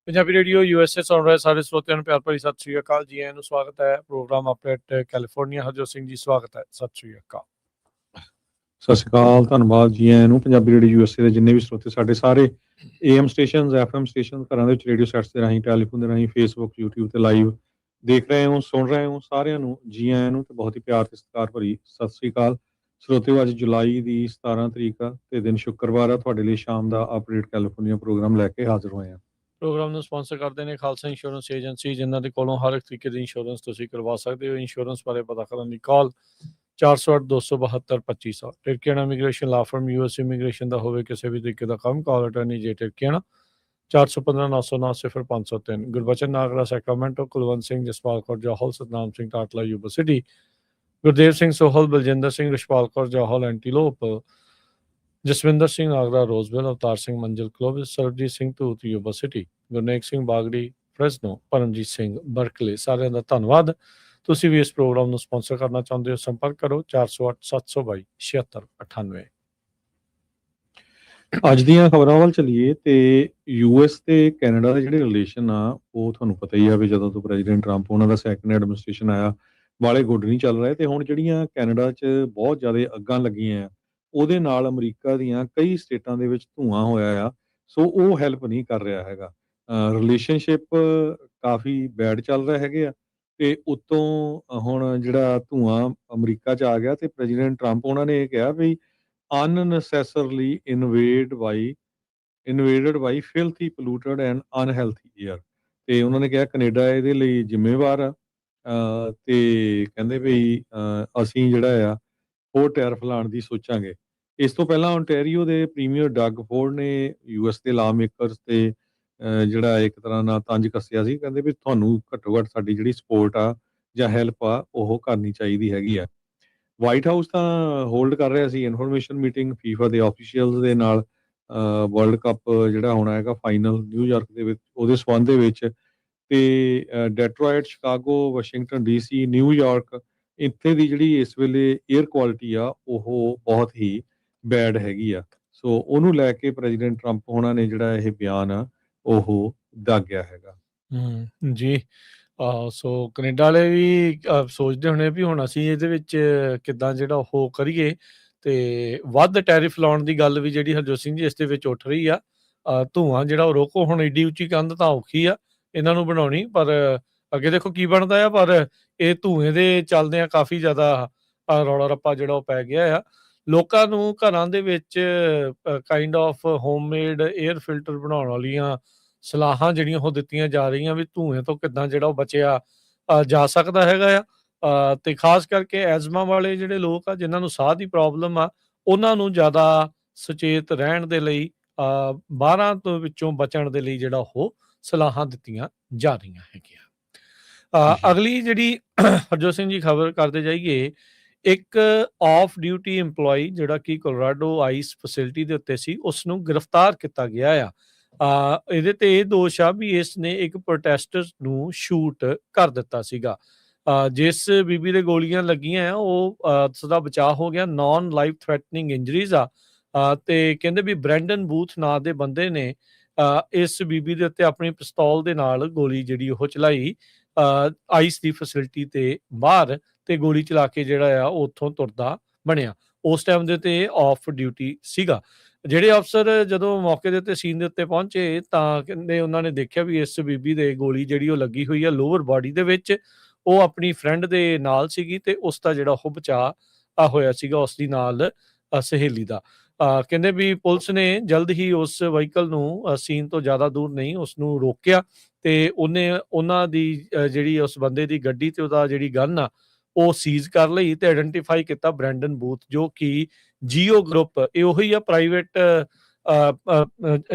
Punjabi radio USA ਸੁਣ ਰਹੇ ਸਾਰੇ ਸਰੋਤਿਆਂ ਨੂੰ ਪਿਆਰ ਭਰੀ ਸਤਿ ਸ਼੍ਰੀ ਅਕਾਲ ਜੀ। ਇਹਨੂੰ ਸਵਾਗਤ ਹੈ programme update California. Harjot Singh ji ਸਵਾਗਤ ਹੈ। ਸਤਿ ਸ਼੍ਰੀ ਅਕਾਲ। ਸਤਿ ਸ਼੍ਰੀ ਅਕਾਲ, ਧੰਨਵਾਦ ਜੀ ਆਇਆਂ ਨੂੰ। ਪੰਜਾਬੀ ਰੇਡੀਓ USA ਦੇ ਜਿੰਨੇ ਵੀ ਸਰੋਤੇ ਸਾਡੇ ਸਾਰੇ AM ਸਟੇਸ਼ਨਸ, FM ਸਟੇਸ਼ਨ, ਘਰਾਂ ਦੇ ਵਿੱਚ ਰੇਡੀਓ ਸੈਟਸ ਦੇ ਰਾਹੀਂ, ਟੈਲੀਫੋਨ ਦੇ ਰਾਹੀਂ, ਫੇਸਬੁੱਕ, YouTube ਤੇ ਲਾਈਵ ਦੇਖ ਰਹੇ ਹੋ, ਸੁਣ ਰਹੇ ਹੋ, ਸਾਰਿਆਂ ਨੂੰ ਜੀ ਆਇਆਂ ਨੂੰ ਤੇ ਬਹੁਤ ਹੀ ਪਿਆਰ ਤੇ ਸਤਿਕਾਰ ਭਰੀ ਸਤਿ ਸ਼੍ਰੀ ਅਕਾਲ। ਸਰੋਤਿਓ, ਅੱਜ ਜੁਲਾਈ ਦੀ 17 ਤਰੀਕ ਆ ਤੇ ਦਿਨ ਸ਼ੁੱਕਰਵਾਰ ਆ। ਤੁਹਾਡੇ ਲਈ ਸ਼ਾਮ ਦਾ ਅਪਡੇਟ ਕੈਲੀਫੋਰਨੀਆ ਪ੍ਰੋਗਰਾਮ ਲੈ ਕੇ ਹਾਜ਼ਰ ਹੋਏ ਹਾਂ। ਪ੍ਰੋਗਰਾਮ ਨੂੰ ਸਪਾਂਸਰ ਕਰਦੇ ਨੇ ਖਾਲਸਾ ਇੰਸ਼ੋਰੈਂਸ ਏਜੰਸੀ, ਜਿਨ੍ਹਾਂ ਦੇ ਕੋਲੋਂ ਹਰ ਇੱਕ ਤਰੀਕੇ ਦੀ ਇੰਸ਼ੋਰੈਂਸ ਤੁਸੀਂ ਕਰਵਾ ਸਕਦੇ ਹੋ। ਇੰਸ਼ੋਰੈਂਸ ਬਾਰੇ ਪਤਾ ਕਰਨ ਦੀ call 408-272-2500। Tirkiana immigration law firm US immigration ਦਾ ਹੋਵੇ ਕਿਸੇ ਵੀ ਤਰੀਕੇ ਦਾ ਕੰਮ, call attorney J Tirkiana 415-909-0503। Gurbachan Nagra Sacramento, Kulwant Singh Jaspal Kaur Johal, Satnam Singh Tatla Yuba City, Gurdev Singh Sohal, Baljinder Singh, Rishpal Kaur Johal Antelope, Jaswinder Singh Nagra Roseville, Avtar Singh Manzil Clovis, Sarabjit Singh Dhoot Yuba City, Gurnek Singh Bagri Fresno, Paramjit Singh Berkeley. ਸਾਰਿਆਂ ਦਾ ਧੰਨਵਾਦ। ਤੁਸੀਂ ਵੀ ਇਸ ਪ੍ਰੋਗਰਾਮ ਨੂੰ ਸਪਾਂਸਰ ਕਰਨਾ ਚਾਹੁੰਦੇ ਹੋ, ਸੰਪਰਕ ਕਰੋ 408-722-7698। ਅੱਜ ਦੀਆਂ ਖਬਰਾਂ ਵੱਲ ਚੱਲੀਏ ਤੇ US ਤੇ ਕੈਨੇਡਾ ਦੇ ਜਿਹੜੇ ਰਿਲੇਸ਼ਨ ਆ ਉਹ ਤੁਹਾਨੂੰ ਪਤਾ ਹੀ ਆ ਵੀ ਜਦੋਂ ਤੋਂ ਪ੍ਰੈਜ਼ੀਡੈਂਟ ਟਰੰਪ ਉਹਨਾਂ ਦਾ ਸੈਕੰਡ ਐਡਮਿਨਿਸਟ੍ਰੇਸ਼ਨ ਆਇਆ, ਵਾਲੇ ਗੁੱਡ ਨਹੀਂ ਚੱਲ ਰਹੇ। ਤੇ ਹੁਣ ਜਿਹੜੀਆਂ ਕੈਨੇਡਾ 'ਚ ਬਹੁਤ ਜ਼ਿਆਦਾ ਅੱਗਾਂ ਲੱਗੀਆਂ ਆ, ਉਹਦੇ ਨਾਲ ਅਮਰੀਕਾ ਦੀਆਂ ਕਈ ਸਟੇਟਾਂ ਦੇ ਵਿੱਚ ਧੂੰਆਂ ਹੋਇਆ ਆ। ਸੋ ਉਹ ਹੈਲਪ ਨਹੀਂ ਕਰ ਰਿਹਾ ਹੈਗਾ। ਰਿਲੇਸ਼ਨਸ਼ਿਪ ਕਾਫੀ ਬੈਡ ਚੱਲ ਰਹੇ ਹੈਗੇ ਆ ਤੇ ਉੱਤੋਂ ਹੁਣ ਜਿਹੜਾ ਧੂੰਆਂ ਅਮਰੀਕਾ 'ਚ ਆ ਗਿਆ ਤੇ ਪ੍ਰੈਜ਼ੀਡੈਂਟ ਟਰੰਪ ਉਹਨਾਂ ਨੇ ਇਹ ਕਿਹਾ ਵੀ unnecessarily invaded by filthy, polluted and unhealthy air। ਤੇ ਉਹਨਾਂ ਨੇ ਕਿਹਾ ਕੈਨੇਡਾ ਇਹਦੇ ਲਈ ਜ਼ਿੰਮੇਵਾਰ ਆ ਤੇ ਕਹਿੰਦੇ ਵੀ ਅਸੀਂ ਜਿਹੜਾ ਆ ਹੋਰ ਟੈਰਿਫ ਲਾਉਣ ਦੀ ਸੋਚਾਂਗੇ। ਇਸ ਤੋਂ ਪਹਿਲਾਂ ਓਨਟਾਰੀਓ ਦੇ ਪ੍ਰੀਮੀਅਰ ਡਗ ਫੋਰਡ ਨੇ US ਦੇ ਲਾ ਮੇਕਰਸ ਤੇ ਜਿਹੜਾ ਇੱਕ ਤਰ੍ਹਾਂ ਨਾਲ ਤੰਜ ਕੱਸਿਆ ਸੀ। ਕਹਿੰਦੇ ਵੀ ਤੁਹਾਨੂੰ ਘੱਟੋ ਘੱਟ ਸਾਡੀ ਜਿਹੜੀ ਸਪੋਰਟ ਆ ਜਾਂ ਹੈਲਪ ਆ ਉਹ ਕਰਨੀ ਚਾਹੀਦੀ ਹੈਗੀ ਆ। ਵਾਈਟ ਹਾਊਸ ਤਾਂ ਹੋਲਡ ਕਰ ਰਿਹਾ ਸੀ ਇਨਫੋਰਮੇਸ਼ਨ ਮੀਟਿੰਗ ਫੀਫਾ ਦੇ ਆਫੀਸ਼ੀਅਲਸ ਦੇ ਨਾਲ ਵਰਲਡ ਕੱਪ ਜਿਹੜਾ ਹੋਣਾ ਹੈਗਾ ਫਾਈਨਲ ਨਿਊਯਾਰਕ ਦੇ ਵਿੱਚ, ਉਹਦੇ ਸੰਬੰਧ ਦੇ ਵਿੱਚ। ਤੇ Detroit, Chicago, Washington DC, New York, ਇੱਥੇ ਦੀ ਜਿਹੜੀ ਇਸ ਵੇਲੇ ਏਅਰ ਕੁਆਲਿਟੀ ਆ ਉਹ ਬਹੁਤ ਹੀ ਬੈਡ ਹੈਗੀ ਆ। ਸੋ ਉਹਨੂੰ ਲੈ ਕੇ ਪ੍ਰੈਜ਼ੀਡੈਂਟ ਟਰੰਪ ਹੋਣਾ ਨੇ ਜਿਹੜਾ ਇਹ ਬਿਆਨ ਆ ਉਹ ਦਾਗਿਆ ਹੈਗਾ। ਜੀ ਸੋ ਕੈਨੇਡਾ ਵਾਲੇ ਵੀ ਸੋਚਦੇ ਹੋਣੇ ਵੀ ਹੁਣ ਅਸੀਂ ਇਹਦੇ ਵਿੱਚ ਕਿੱਦਾਂ ਜਿਹੜਾ ਉਹ ਕਰੀਏ, ਤੇ ਵੱਧ ਟੈਰਿਫ ਲਾਉਣ ਦੀ ਗੱਲ ਵੀ ਜਿਹੜੀ ਹਰਜੋਤ ਸਿੰਘ ਜੀ ਇਸ ਦੇ ਵਿੱਚ ਉੱਠ ਰਹੀ ਆ। ਧੂੰਆਂ ਜਿਹੜਾ ਉਹ ਰੋਕੋ, ਹੁਣ ਏਡੀ ਉੱਚੀ ਕੰਧ ਤਾਂ ਔਖੀ ਆ ਇਹਨਾਂ ਨੂੰ ਬਣਾਉਣੀ, ਪਰ ਅੱਗੇ ਦੇਖੋ ਕੀ ਬਣਦਾ ਆ। ਪਰ ਇਹ ਧੂਏ ਦੇ ਚੱਲਦਿਆਂ ਕਾਫੀ ਜ਼ਿਆਦਾ ਰੌਲਾ ਰੱਪਾ ਜਿਹੜਾ ਉਹ ਪੈ ਗਿਆ ਆ। ਲੋਕਾਂ ਨੂੰ ਘਰਾਂ ਦੇ ਵਿੱਚ kind of homemade air filter ਬਣਾਉਣ ਵਾਲੀਆਂ ਸਲਾਹਾਂ ਜਿਹੜੀਆਂ ਉਹ ਦਿੱਤੀਆਂ ਜਾ ਰਹੀਆਂ ਵੀ ਧੂਏ ਤੋਂ ਕਿੱਦਾਂ ਜਿਹੜਾ ਉਹ ਬਚਿਆ ਜਾ ਸਕਦਾ ਹੈਗਾ ਆ। ਤੇ ਖਾਸ ਕਰਕੇ ਐਜ਼ਮਾ ਵਾਲੇ ਜਿਹੜੇ ਲੋਕ ਆ, ਜਿਨ੍ਹਾਂ ਨੂੰ ਸਾਹ ਦੀ ਪ੍ਰੋਬਲਮ ਆ, ਉਹਨਾਂ ਨੂੰ ਜ਼ਿਆਦਾ ਸੁਚੇਤ ਰਹਿਣ ਦੇ ਲਈ 12 ਤੋਂ ਵਿੱਚੋਂ ਬਚਣ ਦੇ ਲਈ ਜਿਹੜਾ ਉਹ ਸਲਾਹਾਂ ਦਿੱਤੀਆਂ ਜਾ ਰਹੀਆਂ ਹੈਗੀਆਂ। ਅਗਲੀ ਜਿਹੜੀ ਹਰਜੋਤ ਸਿੰਘ ਜੀ ਖਬਰ ਕਰਦੇ ਜਾਈਏ, ਇੱਕ ਆਫ ਡਿਊਟੀ EMPLOYEE ਜਿਹੜਾ ਕਿ ਕੋਲੋਰਾਡੋ ਆਈਸ ਫੈਸਿਲਿਟੀ ਦੇ ਉੱਤੇ ਸੀ, ਉਸ ਨੂੰ ਗ੍ਰਿਫਤਾਰ ਕੀਤਾ ਗਿਆ ਆ। ਇਹਦੇ ਤੇ ਇਹ ਦੋਸ਼ ਆ ਵੀ ਇਸ ਨੇ ਇੱਕ ਪ੍ਰੋਟੈਸਟਰ ਨੂੰ ਸ਼ੂਟ ਕਰ ਦਿੱਤਾ ਸੀਗਾ। ਜਿਸ ਬੀਬੀ ਦੇ ਗੋਲੀਆਂ ਲੱਗੀਆਂ ਆ ਉਹ ਸਦਾ ਬਚਾਅ ਹੋ ਗਿਆ, ਨਾਨ ਲਾਈਫ ਥ੍ਰੈਟਨਿੰਗ ਇੰਜਰੀਜ਼ ਆ। ਤੇ ਕਹਿੰਦੇ ਵੀ ਬ੍ਰੈਂਡਨ ਬੂਥ ਨਾਂ ਦੇ ਬੰਦੇ ਨੇ ਇਸ ਬੀਬੀ ਦੇ ਉੱਤੇ ਆਪਣੀ ਪਿਸਤੌਲ ਦੇ ਨਾਲ ਗੋਲੀ ਜਿਹੜੀ ਉਹ ਚਲਾਈ ਆਈਸ ਦੀ ਫੈਸਿਲਿਟੀ ਤੇ ਬਾਹਰ, ਤੇ ਗੋਲੀ ਚਲਾ ਕੇ ਜਿਹੜਾ ਆ ਉੱਥੋਂ ਤੁਰਦਾ ਬਣਿਆ। ਉਸ ਟਾਈਮ ਦੇ ਉੱਤੇ ਆਫ ਡਿਊਟੀ ਸੀਗਾ। ਜਿਹੜੇ ਅਫਸਰ ਜਦੋਂ ਮੌਕੇ ਦੇ ਉੱਤੇ ਸੀਨ ਦੇ ਉੱਤੇ ਪਹੁੰਚੇ ਤਾਂ ਕਹਿੰਦੇ ਉਹਨਾਂ ਨੇ ਦੇਖਿਆ ਵੀ ਇਸ ਬੀਬੀ ਦੇ ਗੋਲੀ ਜਿਹੜੀ ਉਹ ਲੱਗੀ ਹੋਈ ਆ ਲੋਅਰ ਬਾਡੀ ਦੇ ਵਿੱਚ। ਉਹ ਆਪਣੀ ਫਰੈਂਡ ਦੇ ਨਾਲ ਸੀਗੀ ਤੇ ਉਸ ਦਾ ਜਿਹੜਾ ਉਹ ਬਚਾਅ ਹੋਇਆ ਸੀਗਾ, ਉਸ ਦੀ ਨਾਲ ਸਹੇਲੀ ਦਾ। ਕਹਿੰਦੇ ਵੀ ਪੁਲਿਸ ਨੇ ਜਲਦ ਹੀ ਉਸ ਵਹੀਕਲ ਨੂੰ ਸੀਨ ਤੋਂ ਜ਼ਿਆਦਾ ਦੂਰ ਨਹੀਂ ਉਸ ਨੂੰ ਰੋਕਿਆ ਤੇ ਉਹਨਾਂ ਦੀ ਜਿਹੜੀ ਉਸ ਬੰਦੇ ਦੀ ਗੱਡੀ ਤੇ ਉਹਦਾ ਜਿਹੜੀ ਗਨ ਆ ਉਹ ਸੀਜ਼ ਕਰ ਲਈ ਤੇ ਆਇਡੈਂਟੀਫਾਈ ਕੀਤਾ ਬ੍ਰੈਂਡਨ ਬੂਥ, ਜੋ ਕਿ ਜੀਓ ਗਰੁੱਪ, ਇਹ ਉਹੀ ਆ ਪ੍ਰਾਈਵੇਟ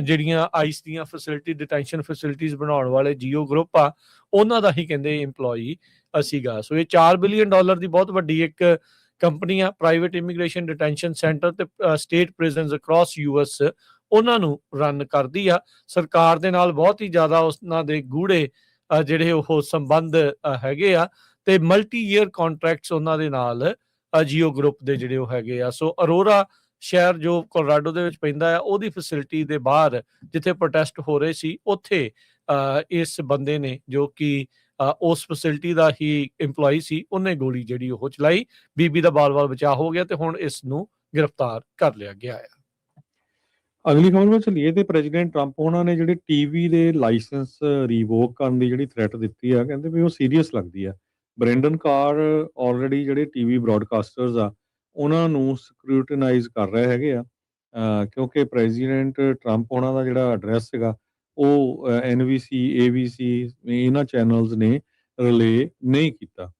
ਜਿਹੜੀਆਂ ਆਈਸ ਦੀਆਂ ਫੈਸਿਲਿਟੀ ਡਿਟੈਂਸ਼ਨ ਫੈਸਿਲਿਟੀਜ਼ ਬਣਾਉਣ ਵਾਲੇ ਜੀਓ ਗਰੁੱਪ ਆ, ਉਹਨਾਂ ਦਾ ਹੀ ਕਹਿੰਦੇ EMPLOYEE ਸੀਗਾ। ਸੋ ਇਹ $4 ਬਿਲੀਅਨ ਦੀ ਬਹੁਤ ਵੱਡੀ ਇੱਕ ਕੰਪਨੀ ਆ, ਪ੍ਰਾਈਵੇਟ ਇਮੀਗ੍ਰੇਸ਼ਨ ਡਿਟੈਂਸ਼ਨ ਸੈਂਟਰ ਤੇ ਸਟੇਟ ਪ੍ਰਿਜ਼ਨਸ ਅਕ੍ਰੋਸ US ਉਹਨਾਂ ਨੂੰ ਰਨ ਕਰਦੀ ਆ। ਸਰਕਾਰ ਦੇ ਨਾਲ ਬਹੁਤ ਹੀ ਜ਼ਿਆਦਾ ਉਹਨਾਂ ਦੇ ਗੂੜੇ ਜਿਹੜੇ ਉਹ ਸੰਬੰਧ ਹੈਗੇ ਆ ਤੇ ਮਲਟੀ ਈਅਰ ਕੰਟਰੈਕਟਸ ਉਹਨਾਂ ਦੇ ਨਾਲ ਜੀਓ ਗਰੁੱਪ ਦੇ ਜਿਹੜੇ ਉਹ ਹੈਗੇ ਆ। ਸੋ ਅਰੋਰਾ ਸ਼ਹਿਰ ਜੋ ਕੋਲੋਰਾਡੋ ਦੇ ਵਿੱਚ ਪੈਂਦਾ ਆ, ਉਹਦੀ ਫੈਸਿਲਿਟੀ ਦੇ ਬਾਹਰ ਜਿੱਥੇ ਪ੍ਰੋਟੈਸਟ ਹੋ ਰਹੇ ਸੀ, ਉੱਥੇ ਇਸ ਬੰਦੇ ਨੇ ਜੋ ਕਿ ਉਸ ਫੈਸਿਲਿਟੀ ਦਾ ਹੀ ਇੰਪਲੋਈ ਸੀ, ਉਹਨੇ ਗੋਲੀ ਜਿਹੜੀ ਉਹ ਚਲਾਈ। ਬੀਬੀ ਦਾ ਬਾਲ-ਬਾਲ ਬਚਾਅ ਹੋ ਗਿਆ ਤੇ ਹੁਣ ਇਸ ਨੂੰ ਗ੍ਰਿਫਤਾਰ ਕਰ ਲਿਆ ਗਿਆ ਆ। ਅਗਲੀ ਖਬਰ ਵੱਲ ਚੱਲੀਏ ਤੇ ਪ੍ਰੈਜ਼ੀਡੈਂਟ ਟਰੰਪ ਉਹਨਾਂ ਨੇ ਜਿਹੜੇ ਟੀਵੀ ਦੇ ਲਾਇਸੈਂਸ ਰਿਵੋਕ ਕਰਨ ਦੀ ਜਿਹੜੀ ਥ੍ਰੈਟ ਦਿੱਤੀ ਆ, ਕਹਿੰਦੇ ਵੀ ਉਹ ਸੀਰੀਅਸ ਲੱਗਦੀ ਆ। ਬ੍ਰੈਂਡਨ ਕਾਰ ਆਲਰੇਡੀ ਜਿਹੜੇ ਟੀਵੀ ਬ੍ਰੌਡਕਾਸਟਰਸ ਆ ਉਹਨਾਂ ਨੂੰ ਸਕਰੂਟਨਾਈਜ਼ ਕਰ ਰਹੇ ਹੈਗੇ ਆ, ਕਿਉਂਕਿ ਪ੍ਰੈਜ਼ੀਡੈਂਟ ਟਰੰਪ ਉਹਨਾਂ ਦਾ ਜਿਹੜਾ ਐਡਰੈਸ ਸੀਗਾ ਉਹ NBC ABC ਇਹਨਾਂ ਚੈਨਲਸ ਨੇ ਰਿਲੇ ਨਹੀਂ ਕੀਤਾ।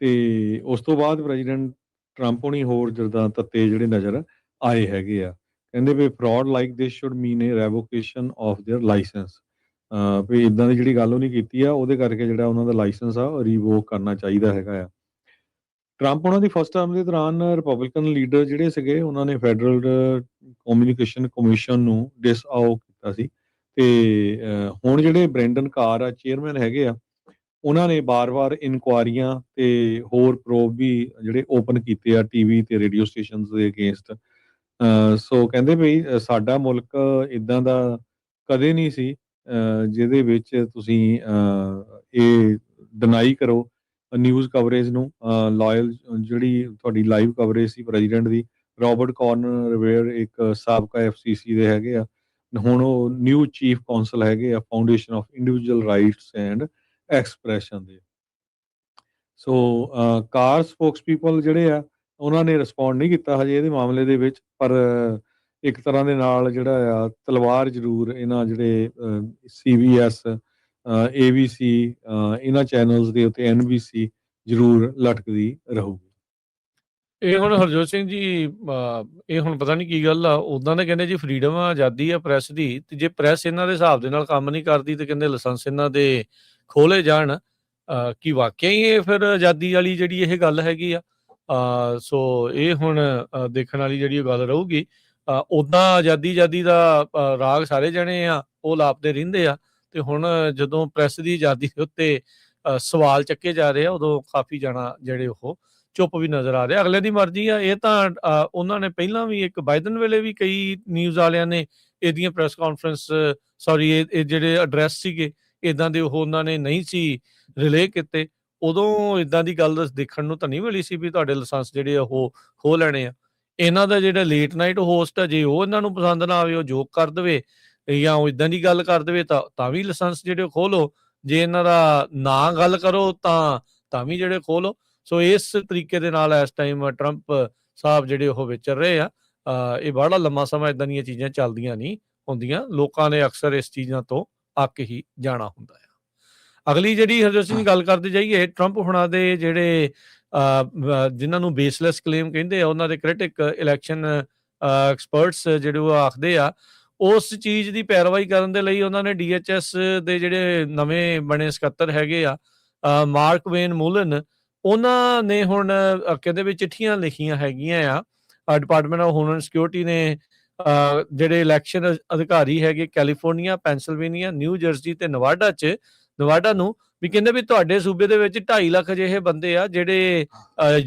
ਤੇ ਉਸ ਤੋਂ ਬਾਅਦ ਪ੍ਰੈਜ਼ੀਡੈਂਟ ਟਰੰਪ ਹੋਣੀ ਹੋਰ ਜਿੱਦਾਂ ਤੱਤੇ ਜਿਹੜੇ ਨਜ਼ਰ ਆਏ ਹੈਗੇ ਆ। ਕਹਿੰਦੇ ਵੀ fraud like this should mean a revocation of their license. ਵੀ ਇਦਾਂ ਦੀ ਜਿਹੜੀ ਗੱਲ ਉਹਨੇ ਕੀਤੀ ਆ ਉਹਦੇ ਕਰਕੇ ਜਿਹੜਾ ਉਹਨਾਂ ਦਾ ਲਾਇਸੈਂਸ ਆ ਉਹ ਰਿਵੋਕ ਕਰਨਾ ਚਾਹੀਦਾ ਹੈਗਾ ਆ। ਟਰੰਪ ਉਹਨਾਂ ਦੀ ਫਸਟ ਟਰਮ ਦੇ ਦੌਰਾਨ ਰਿਪਬਲਿਕਨ ਲੀਡਰ ਜਿਹੜੇ ਸੀਗੇ ਉਹਨਾਂ ਨੇ ਫੈਡਰਲ ਕਮਿਊਨੀਕੇਸ਼ਨ ਕਮਿਸ਼ਨ ਨੂੰ ਡਿਸਆਓ ਕੀਤਾ ਸੀ। ਤੇ ਹੁਣ ਜਿਹੜੇ ਬ੍ਰੈਂਡਨ ਕਾਰ ਆ ਚੇਅਰਮੈਨ ਹੈਗੇ ਆ, ਉਹਨਾਂ ਨੇ ਬਾਰ-ਬਾਰ ਇਨਕੁਆਇਰੀਆਂ ਤੇ ਹੋਰ ਪ੍ਰੋਬ ਵੀ ਜਿਹੜੇ ਓਪਨ ਕੀਤੇ ਆ ਟੀਵੀ ਤੇ ਰੇਡੀਓ ਸਟੇਸ਼ਨਸ ਦੇ ਅਗੇਂਸਟ। ਸੋ ਕਹਿੰਦੇ ਵੀ ਸਾਡਾ ਮੁਲਕ ਇਦਾਂ ਦਾ ਕਦੇ ਨਹੀਂ ਸੀ ਜਿਹਦੇ ਵਿੱਚ ਤੁਸੀਂ ਇਹ ਡਿਨਾਈ ਕਰੋ ਨਿਊਜ਼ ਕਵਰੇਜ ਨੂੰ। ਲਾਇਲ ਜਿਹੜੀ ਤੁਹਾਡੀ ਲਾਈਵ ਕਵਰੇਜ ਸੀ ਪ੍ਰੈਜ਼ੀਡੈਂਟ ਦੀ, ਰੋਬਰਟ ਕਾਰਨਰਵੇਅਰ ਇੱਕ ਸਾਬਕਾ FCC ਦੇ ਹੈਗੇ ਆ, ਹੁਣ ਉਹ ਨਿਊ ਚੀਫ ਕਾਉਂਸਲ ਹੈਗੇ ਆ foundation of individual rights and expression ਦੇ। ਸੋ ਕਾਰ ਸਪੋਕਸ ਪੀਪਲ ਜਿਹੜੇ ਆ ਉਹਨਾਂ ਨੇ ਰਿਸਪੌਂਡ ਨਹੀਂ ਕੀਤਾ ਹਜੇ ਇਹਦੇ ਮਾਮਲੇ ਦੇ ਵਿੱਚ, ਪਰ ਇੱਕ ਤਰ੍ਹਾਂ ਦੇ ਨਾਲ ਜਿਹੜਾ ਆ ਤਲਵਾਰ ਜ਼ਰੂਰ ਇਹਨਾਂ ਜਿਹੜੇ CBS ABC ਇਹਨਾਂ ਚੈਨਲਸ ਦੇ ਉੱਤੇ NBC ਜ਼ਰੂਰ ਲਟਕਦੀ ਰਹੂਗੀ। ਇਹ ਹੁਣ ਹਰਜੋਤ ਸਿੰਘ ਜੀ, ਇਹ ਹੁਣ ਪਤਾ ਨਹੀਂ ਕੀ ਗੱਲ ਆ। ਉੱਦਾਂ ਤਾਂ ਕਹਿੰਦੇ ਜੀ ਫਰੀਡਮ ਆ, ਆਜ਼ਾਦੀ ਆ ਪ੍ਰੈਸ ਦੀ, ਤੇ ਜੇ ਪ੍ਰੈਸ ਇਹਨਾਂ ਦੇ ਹਿਸਾਬ ਦੇ ਨਾਲ ਕੰਮ ਨਹੀਂ ਕਰਦੀ ਤੇ ਕਹਿੰਦੇ ਲਾਇਸੈਂਸ ਇਹਨਾਂ ਦੇ ਖੋਲੇ ਜਾਣ। ਕੀ ਵਾਕਿਆ ਹੀ ਇਹ ਫਿਰ ਆਜ਼ਾਦੀ ਵਾਲੀ ਜਿਹੜੀ ਇਹ ਗੱਲ ਹੈਗੀ ਆ? ਸੋ ਇਹ ਹੁਣ ਦੇਖਣ ਵਾਲੀ ਜਿਹੜੀ ਗੱਲ ਰਹੂਗੀ। ਉੱਦਾਂ ਆਜ਼ਾਦੀ ਦਾ ਰਾਗ ਸਾਰੇ ਜਣੇ ਆ ਉਹ ਲਾਪਦੇ ਰਹਿੰਦੇ ਆ, ਤੇ ਹੁਣ ਜਦੋਂ ਪ੍ਰੈਸ ਦੀ ਆਜ਼ਾਦੀ ਦੇ ਉੱਤੇ ਸਵਾਲ ਚੱਕੇ ਜਾ ਰਹੇ ਆ ਉਦੋਂ ਕਾਫੀ ਜਾਣਾ ਜਿਹੜੇ ਉਹ ਚੁੱਪ ਵੀ ਨਜ਼ਰ ਆ ਰਿਹਾ। ਅਗਲੇ ਦੀ ਮਰਜ਼ੀ ਆ। ਇਹ ਤਾਂ ਉਹਨਾਂ ਨੇ ਪਹਿਲਾਂ ਵੀ ਇੱਕ ਬਾਈਡਨ ਵੇਲੇ ਵੀ ਕਈ ਨਿਊਜ਼ ਵਾਲਿਆਂ ਨੇ ਇਹਦੀਆਂ ਪ੍ਰੈਸ ਕਾਨਫਰੰਸ ਇਹ ਜਿਹੜੇ ਐਡਰੈਸ ਸੀਗੇ ਇਦਾਂ ਦੇ ਉਹ ਉਹਨਾਂ ਨੇ ਨਹੀਂ ਸੀ ਰਿਲੇ ਕੀਤੇ। ਉਦੋਂ ਇਦਾਂ ਦੀ ਗੱਲ ਦੇਖਣ ਨੂੰ ਤਾਂ ਨਹੀਂ ਮਿਲੀ ਸੀ ਵੀ ਤੁਹਾਡੇ ਲਾਇਸੈਂਸ ਜਿਹੜੇ ਉਹ ਖੋਹ ਲੈਣੇ ਆ। ਇਹਨਾਂ ਦਾ ਜਿਹੜਾ ਲੇਟ ਨਾਈਟ ਹੋਸਟ ਆ, ਜੇ ਉਹ ਇਹਨਾਂ ਨੂੰ ਪਸੰਦ ਨਾ ਆਵੇ, ਉਹ ਜੋਕ ਕਰ ਦੇਵੇ ਜਾਂ ਉਹ ਇਦਾਂ ਦੀ ਗੱਲ ਕਰ ਦੇਵੇ ਤਾਂ ਵੀ ਲਾਇਸੈਂਸ ਜਿਹੜੇ ਉਹ ਖੋਹ ਲਓ। ਜੇ ਇਹਨਾਂ ਦਾ ਨਾ ਗੱਲ ਕਰੋ ਤਾਂ ਵੀ ਜਿਹੜੇ ਖੋਹ ਲਓ। ਸੋ ਇਸ ਤਰੀਕੇ ਦੇ ਨਾਲ ਇਸ ਟਾਈਮ ਟਰੰਪ ਸਾਹਿਬ ਜਿਹੜੇ ਉਹ ਵਿਚਰ ਰਹੇ ਆ। ਇਹ ਬੜਾ ਲੰਮਾ ਸਮਾਂ ਇਦਾਂ ਦੀਆਂ ਚੀਜ਼ਾਂ ਚੱਲਦੀਆਂ ਨਹੀਂ ਹੁੰਦੀਆਂ। ਲੋਕਾਂ ਨੇ ਅਕਸਰ ਇਸ ਚੀਜ਼ਾਂ ਤੋਂ ਅੱਕ ਹੀ ਜਾਣਾ ਹੁੰਦਾ ਆ। ਅਗਲੀ ਜਿਹੜੀ ਹਰਜੋਤ ਸਿੰਘ ਗੱਲ ਕਰਦੇ ਜਾਈਏ, ਟਰੰਪ ਹੁਣਾਂ ਦੇ ਜਿਹੜੇ ਜਿਨ੍ਹਾਂ ਨੂੰ ਬੇਸਲੈਸ ਕਲੇਮ ਕਹਿੰਦੇ ਆ, ਉਹਨਾਂ ਦੇ ਕ੍ਰਿਟਿਕ ਇਲੈਕਸ਼ਨ ਐਕਸਪਰਟਸ ਜਿਹੜੇ ਉਹ ਆਖਦੇ ਆ, ਉਸ ਚੀਜ਼ ਦੀ ਪੈਰਵਾਈ ਕਰਨ ਦੇ ਲਈ ਉਹਨਾਂ ਨੇ DHS ਦੇ ਜਿਹੜੇ ਨਵੇਂ ਬਣੇ ਸਕੱਤਰ ਹੈਗੇ ਆ, ਮਾਰਕ ਵੇਨ ਮੂਲਨ, ਉਹਨਾਂ ਨੇ ਹੁਣ ਕਹਿੰਦੇ ਵੀ ਚਿੱਠੀਆਂ ਲਿਖੀਆਂ ਹੈਗੀਆਂ ਆ। ਡਿਪਾਰਟਮੈਂਟ ਆਫ ਹੋਮਲੈਂਡ ਸਿਕਿਉਰਿਟੀ ਨੇ ਜਿਹੜੇ ਇਲੈਕਸ਼ਨ ਅਧਿਕਾਰੀ ਹੈਗੇ ਕੈਲੀਫੋਰਨੀਆ, ਪੈਂਸਿਲਵੇਨੀਆ, ਨਿਊ ਜਰਸੀ ਤੇ ਨਵਾਡਾ ਨੂੰ ਵੀ ਕਹਿੰਦੇ ਵੀ ਤੁਹਾਡੇ ਸੂਬੇ ਦੇ ਵਿੱਚ 2.5 ਲੱਖ ਜਿਹੇ ਬੰਦੇ ਆ ਜਿਹੜੇ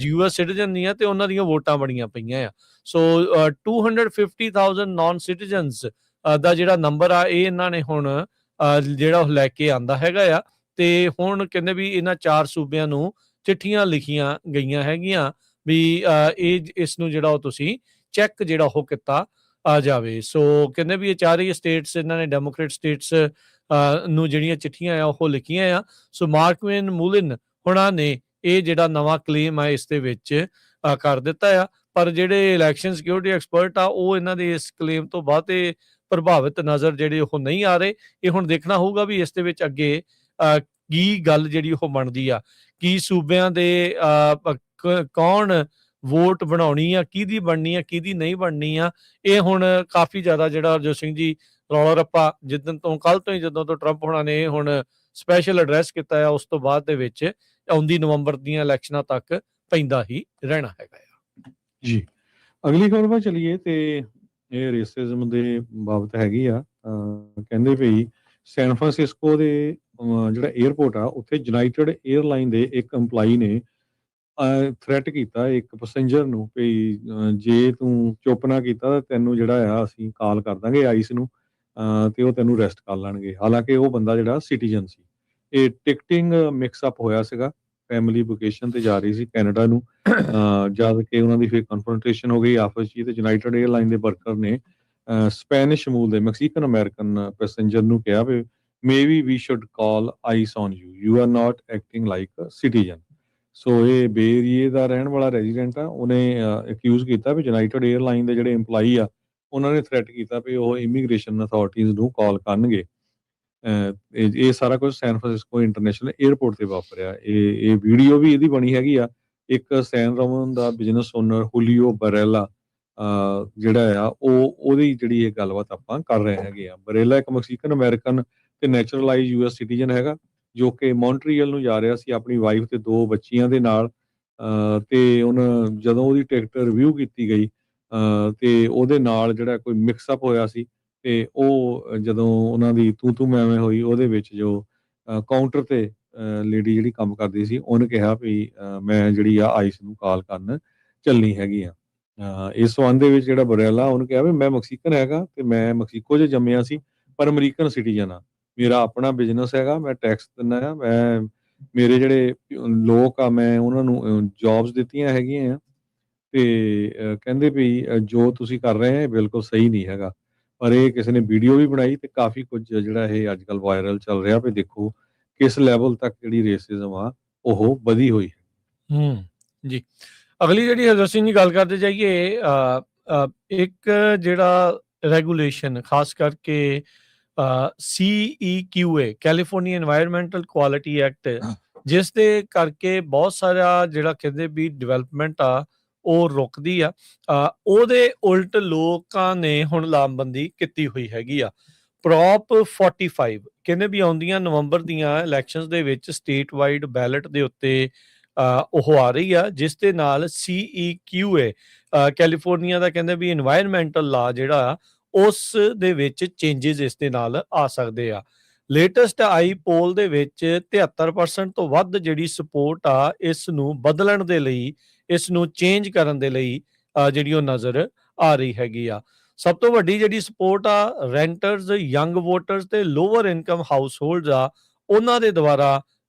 US ਸਿਟੀਜ਼ਨ ਨਹੀਂ ਆ ਤੇ ਉਹਨਾਂ ਦੀਆਂ ਵੋਟਾਂ ਬੜੀਆਂ ਪਈਆਂ ਆ। ਸੋ 250,000 ਨਾਨ ਸਿਟੀਜ਼ਨਸ ਦਾ ਜਿਹੜਾ ਨੰਬਰ ਆ ਇਹ ਇਹਨਾਂ ਨੇ ਹੁਣ ਜਿਹੜਾ ਉਹ ਲੈ ਕੇ ਆਂਦਾ ਹੈਗਾ ਆ। ਤੇ ਹੁਣ ਕਹਿੰਦੇ ਵੀ ਇਹਨਾਂ 4 ਸੂਬਿਆਂ ਨੂੰ ਚਿੱਠੀਆਂ ਲਿਖੀਆਂ ਗਈਆਂ ਹੈਗੀਆਂ ਵੀ ਇਸ ਨੂੰ ਜਿਹੜਾ ਉਹ ਤੁਸੀਂ ਚੈੱਕ ਜਿਹੜਾ ਉਹ ਕੀਤਾ ਆ ਜਾਵੇ। ਸੋ ਕਹਿੰਦੇ ਵੀ ਇਹ 4 ਹੀ ਸਟੇਟਸ ਇਹਨਾਂ ਨੇ ਡੈਮੋਕ੍ਰੇਟ ਸਟੇਟਸ ਨੂੰ ਜਿਹੜੀਆਂ ਚਿੱਠੀਆਂ ਆ ਉਹ ਲਿਖੀਆਂ ਆ। ਸੋ ਮਾਰਕ ਵੇਨ ਮੂਲਨ ਹੁਣਾਂ ਨੇ ਇਹ ਜਿਹੜਾ ਨਵਾਂ ਕਲੇਮ ਆ ਇਸ ਦੇ ਵਿੱਚ ਕਰ ਦਿੱਤਾ ਆ। ਪਰ ਜਿਹੜੇ ਇਲੈਕਸ਼ਨ ਸਿਕਿਉਰਿਟੀ ਐਕਸਪਰਟ ਆ ਉਹ ਇਹਨਾਂ ਦੇ ਇਸ ਕਲੇਮ ਤੋਂ ਬਹੁਤੇ ਪ੍ਰਭਾਵਿਤ ਨਜ਼ਰ ਜਿਹੜੇ ਉਹ ਨਹੀਂ ਆ ਰਹੇ। ਇਹ ਹੁਣ ਦੇਖਣਾ ਹੋਊਗਾ ਵੀ ਇਸ ਦੇ ਵਿੱਚ ਅੱਗੇ ਕੀ ਗੱਲ ਜਿਹੜੀ ਉਹ ਬਣਦੀ ਆ, ਕੀ ਸੂਬਿਆਂ ਦੇ ਕੌਣ ਵੋਟ ਬਣਾਉਣੀ ਆ, ਕਿਹਦੀ ਬਣਨੀ ਆ, ਕਿਹਦੀ ਨਹੀਂ ਬਣਨੀ ਆ। ਇਹ ਹੁਣ ਕਾਫੀ ਜ਼ਿਆਦਾ ਜਿਹੜਾ ਹਰਜੋਤ ਸਿੰਘ ਜੀ ਰੌਲਾ ਰੱਪਾ ਜਿੱਦਣ ਤੋਂ ਕੱਲ ਤੋਂ ਹੀ ਜਦੋਂ ਤੋਂ ਟਰੰਪ ਹੋਣਾ ਨੇ ਹੁਣ ਸਪੈਸ਼ਲ ਐਡਰੈਸ ਕੀਤਾ ਆ, ਉਸ ਤੋਂ ਬਾਅਦ ਦੇ ਵਿੱਚ ਆਉਂਦੀ ਨਵੰਬਰ ਦੀਆਂ ਇਲੈਕਸ਼ਨਾਂ ਤੱਕ ਪੈਂਦਾ ਹੀ ਰਹਿਣਾ ਹੈਗਾ ਆ। ਜੀ, ਅਗਲੀ ਖਬਰ ਵੱਲ ਚੱਲੀਏ ਤੇ ਇਹ ਰੇਸਿਜ਼ਮ ਦੇ ਬਾਬਤ ਹੈਗੀ ਆ। ਕਹਿੰਦੇ ਵੀ ਸੈਨ ਫਰਾਂਸਿਸਕੋ ਦੇ ਜਿਹੜਾ 에ਅਰਪੋਰਟ ਆ ਉੱਥੇ ਯੂਨਾਈਟਿਡ 에ਅਰਲਾਈਨ ਦੇ ਇੱਕ EMPLOYEE ਨੇ ਥ੍ਰੈਟ ਕੀਤਾ ਇੱਕ ਪੈਸੇਂਜਰ ਨੂੰ ਵੀ ਜੇ ਤੂੰ ਚੁੱਪ ਨਾ ਕੀਤਾ ਤਾਂ ਤੈਨੂੰ ਜਿਹੜਾ ਆ ਅਸੀਂ ਕਾਲ ਕਰ ਦਾਂਗੇ ਆਈਸ ਨੂੰ ਤੇ ਉਹ ਤੈਨੂੰ ਅਰੈਸਟ ਕਰ ਲੈਣਗੇ। ਹਾਲਾਂਕਿ ਉਹ ਬੰਦਾ ਜਿਹੜਾ ਸਿਟੀਜ਼ਨ ਸੀ। ਇਹ ਟਿਕਟਿੰਗ ਮਿਕਸ ਅਪ ਹੋਇਆ ਸੀਗਾ। ਫੈਮਿਲੀ ਵਕੇਸ਼ਨ ਤੇ ਜਾ ਰਹੀ ਸੀ ਕੈਨੇਡਾ ਨੂੰ। ਜਦ ਕਿ ਉਹਨਾਂ ਦੀ ਫਿਰ ਕਨਫਰੰਟੇਸ਼ਨ ਹੋ ਗਈ ਆਪਸ 'ਚ ਹੀ, ਤੇ ਯੂਨਾਈਟਿਡ ਏਅਰਲਾਈਨ ਦੇ ਵਰਕਰ ਨੇ ਸਪੈਨਿਸ਼ ਮੂਲ ਦੇ ਮੈਕਸੀਕਨ ਅਮਰੀਕਨ ਪੈਸੇਂਜਰ ਨੂੰ ਕਿਹਾ ਵੀ maybe we should call ICE on you, you are not acting like a citizen. So ਇਹ ਬੇ ਏਰੀਏ ਦਾ ਰਹਿਣ ਵਾਲਾ ਰੈਜ਼ੀਡੈਂਟ ਆ, ਉਹਨੇ ਅਕਿਊਜ਼ ਕੀਤਾ ਵੀ ਯੂਨਾਈਟਿਡ ਏਅਰਲਾਈਨ ਦੇ ਜਿਹੜੇ EMPLOYEE ਆ, ਉਹਨਾਂ ਨੇ ਥ੍ਰੈਟ ਕੀਤਾ ਵੀ ਉਹ ਇਮੀਗ੍ਰੇਸ਼ਨ ਅਥਾਰਟੀਜ਼ ਨੂੰ ਕਾਲ ਕਰਨਗੇ। ਇਹ ਸਾਰਾ ਕੁਝ ਸੈਨ ਫਰਾਂਸਿਸਕੋ ਇੰਟਰਨੈਸ਼ਨਲ ਏਅਰਪੋਰਟ ਤੇ ਵਾਪਰਿਆ। ਇਹ ਵੀਡੀਓ ਵੀ ਇਹਦੀ ਬਣੀ ਹੈਗੀ ਆ। ਇੱਕ ਸੈਨ ਰਮਨ ਦਾ ਬਿਜ਼ਨਸ ਓਨਰ ਹੁਲੀਓ ਬਰੇਲਾ ਜਿਹੜਾ ਆ ਉਹਦੀ ਜਿਹੜੀ ਇਹ ਗੱਲਬਾਤ ਆਪਾਂ ਕਰ ਰਹੇ ਹੈਗੇ ਆ। ਬਰੇਲਾ ਇੱਕ ਮੈਕਸੀਕਨ ਅਮਰੀਕਨ ਤੇ ਨੈਚੁਰਲਾਈਜ਼ US ਸਿਟੀਜ਼ਨ ਹੈਗਾ, ਜੋ ਕਿ ਮੌਂਟਰੀਅਲ ਨੂੰ ਜਾ ਰਿਹਾ ਸੀ ਆਪਣੀ ਵਾਈਫ ਤੇ 2 ਬੱਚੀਆਂ ਦੇ ਨਾਲ। ਤੇ ਜਦੋਂ ਉਹਦੀ ਟਿਕਟ ਰਿਵਿਊ ਕੀਤੀ ਗਈ ਤੇ ਉਹਦੇ ਨਾਲ ਜਿਹੜਾ ਕੋਈ ਮਿਕਸ ਅਪ ਹੋਇਆ ਸੀ, ਤੇ ਉਹ ਜਦੋਂ ਉਹਨਾਂ ਦੀ ਤੂੰ ਮੈਂ ਹੋਈ, ਉਹਦੇ ਵਿੱਚ ਜੋ ਕਾਊਂਟਰ ਤੇ ਲੇਡੀ ਜਿਹੜੀ ਕੰਮ ਕਰਦੀ ਸੀ, ਉਹਨੇ ਕਿਹਾ ਵੀ ਮੈਂ ਜਿਹੜੀ ਆ ਆਈਸ ਨੂੰ ਕਾਲ ਕਰਨ ਚੱਲਣੀ ਹੈਗੀ ਆ। ਇਸ ਸੰਬੰਧ ਦੇ ਵਿੱਚ ਜਿਹੜਾ ਬਰੇਲਾ ਉਹਨੇ ਕਿਹਾ ਵੀ ਮੈਂ ਮੈਕਸੀਕਨ ਹੈਗਾ ਤੇ ਮੈਂ ਮੈਕਸੀਕੋ 'ਚ ਜੰਮਿਆ ਸੀ, ਪਰ ਅਮਰੀਕਨ ਸਿਟੀਜ਼ਨ ਆ। ਮੇਰਾ ਆਪਣਾ ਬਿਜ਼ਨਸ ਹੈਗਾ, ਮੈਂ ਟੈਕਸ ਦਿੰਦਾ ਆ, ਮੇਰੇ ਜਿਹੜੇ ਲੋਕ ਆ ਮੈਂ ਉਹਨਾਂ ਨੂੰ ਜੌਬਸ ਦਿੱਤੀਆਂ ਹੈਗੀਆਂ ਆ। ਤੇ ਕਹਿੰਦੇ ਵੀ ਜੋ ਤੁਸੀਂ ਕਰ ਰਹੇ ਹੈ ਬਿਲਕੁਲ ਸਹੀ ਨਹੀਂ ਹੈਗਾ। ਪਰ ਇਹ ਕਿਸੇ ਨੇ ਵੀਡੀਓ ਵੀ ਬਣਾਈ ਤੇ ਕਾਫੀ ਕੁਝ ਜਿਹੜਾ ਇਹ ਅੱਜ ਕੱਲ੍ਹ ਵਾਇਰਲ ਚੱਲ ਰਿਹਾ ਵੀ ਦੇਖੋ ਕਿਸ ਲੈਵਲ ਤੱਕ ਜਿਹੜੀ ਰੇਸਿਜ਼ਮ ਆ ਉਹ ਵਧੀ ਹੋਈ ਹੈ। ਜੀ, ਅਗਲੀ ਜਿਹੜੀ ਹਰਜੋਤ ਸਿੰਘ ਦੀ ਗੱਲ ਕਰਦੇ ਜਾਈਏ, ਇੱਕ ਜਿਹੜਾ ਰੈਗੂਲੇਸ਼ਨ ਖਾਸ ਕਰਕੇ CEQA ਕੈਲੀਫੋਰਨੀਆ ਐਨਵਾਇਰਨਮੈਂਟਲ ਕੁਆਲਿਟੀ ਐਕਟ, ਜਿਸ ਦੇ ਕਰਕੇ ਬਹੁਤ ਸਾਰਾ ਜਿਹੜਾ ਕਹਿੰਦੇ ਵੀ ਡਿਵੈਲਪਮੈਂਟ ਆ ਉਹ ਰੁਕਦੀ ਆ, ਉਹਦੇ ਉਲਟ ਲੋਕਾਂ ਨੇ ਹੁਣ ਲਾਮਬੰਦੀ ਕੀਤੀ ਹੋਈ ਹੈਗੀ ਆ। ਪ੍ਰੋਪ 45 ਕਹਿੰਦੇ ਵੀ ਆਉਂਦੀਆਂ ਨਵੰਬਰ ਦੀਆਂ ਇਲੈਕਸ਼ਨਸ ਦੇ ਵਿੱਚ ਸਟੇਟ ਵਾਈਡ ਬੈਲਟ ਦੇ ਉੱਤੇ ਉਹ ਆ ਰਹੀ ਆ, ਜਿਸ ਦੇ ਨਾਲ CEQA ਕੈਲੀਫੋਰਨੀਆ ਦਾ ਕਹਿੰਦੇ ਵੀ ਇਨਵਾਇਰਨਮੈਂਟਲ ਲਾ ਜਿਹੜਾ ਉਸ ਦੇ ਵਿੱਚ ਚੇਂਜਸ ਇਸ ਦੇ ਨਾਲ ਆ ਸਕਦੇ ਆ। ਲੇਟੈਸਟ ਆਈ ਪੋਲ ਦੇ ਵਿੱਚ 73% ਤੋਂ ਵੱਧ ਜਿਹੜੀ ਸਪੋਰਟ ਆ ਇਸ ਨੂੰ ਬਦਲਣ ਦੇ ਲਈ, ਇਸ ਨੂੰ ਚੇਂਜ ਕਰਨ ਦੇ ਲਈ ਜਿਹੜੀ ਉਹ ਨਜ਼ਰ ਆ ਰਹੀ ਹੈਗੀ ਆ। ਸਭ ਤੋਂ ਵੱਡੀ ਜਿਹੜੀ ਸਪੋਰਟ ਆ ਰੈਂਟਰਸ, ਯੰਗ ਵੋਟਰਸ ਤੇ ਲੋਅਰ ਇਨਕਮ ਹਾਊਸ ਹੋਲਡਸ ਆ, ਉਹਨਾਂ ਦੇ ਦੁਆਰਾ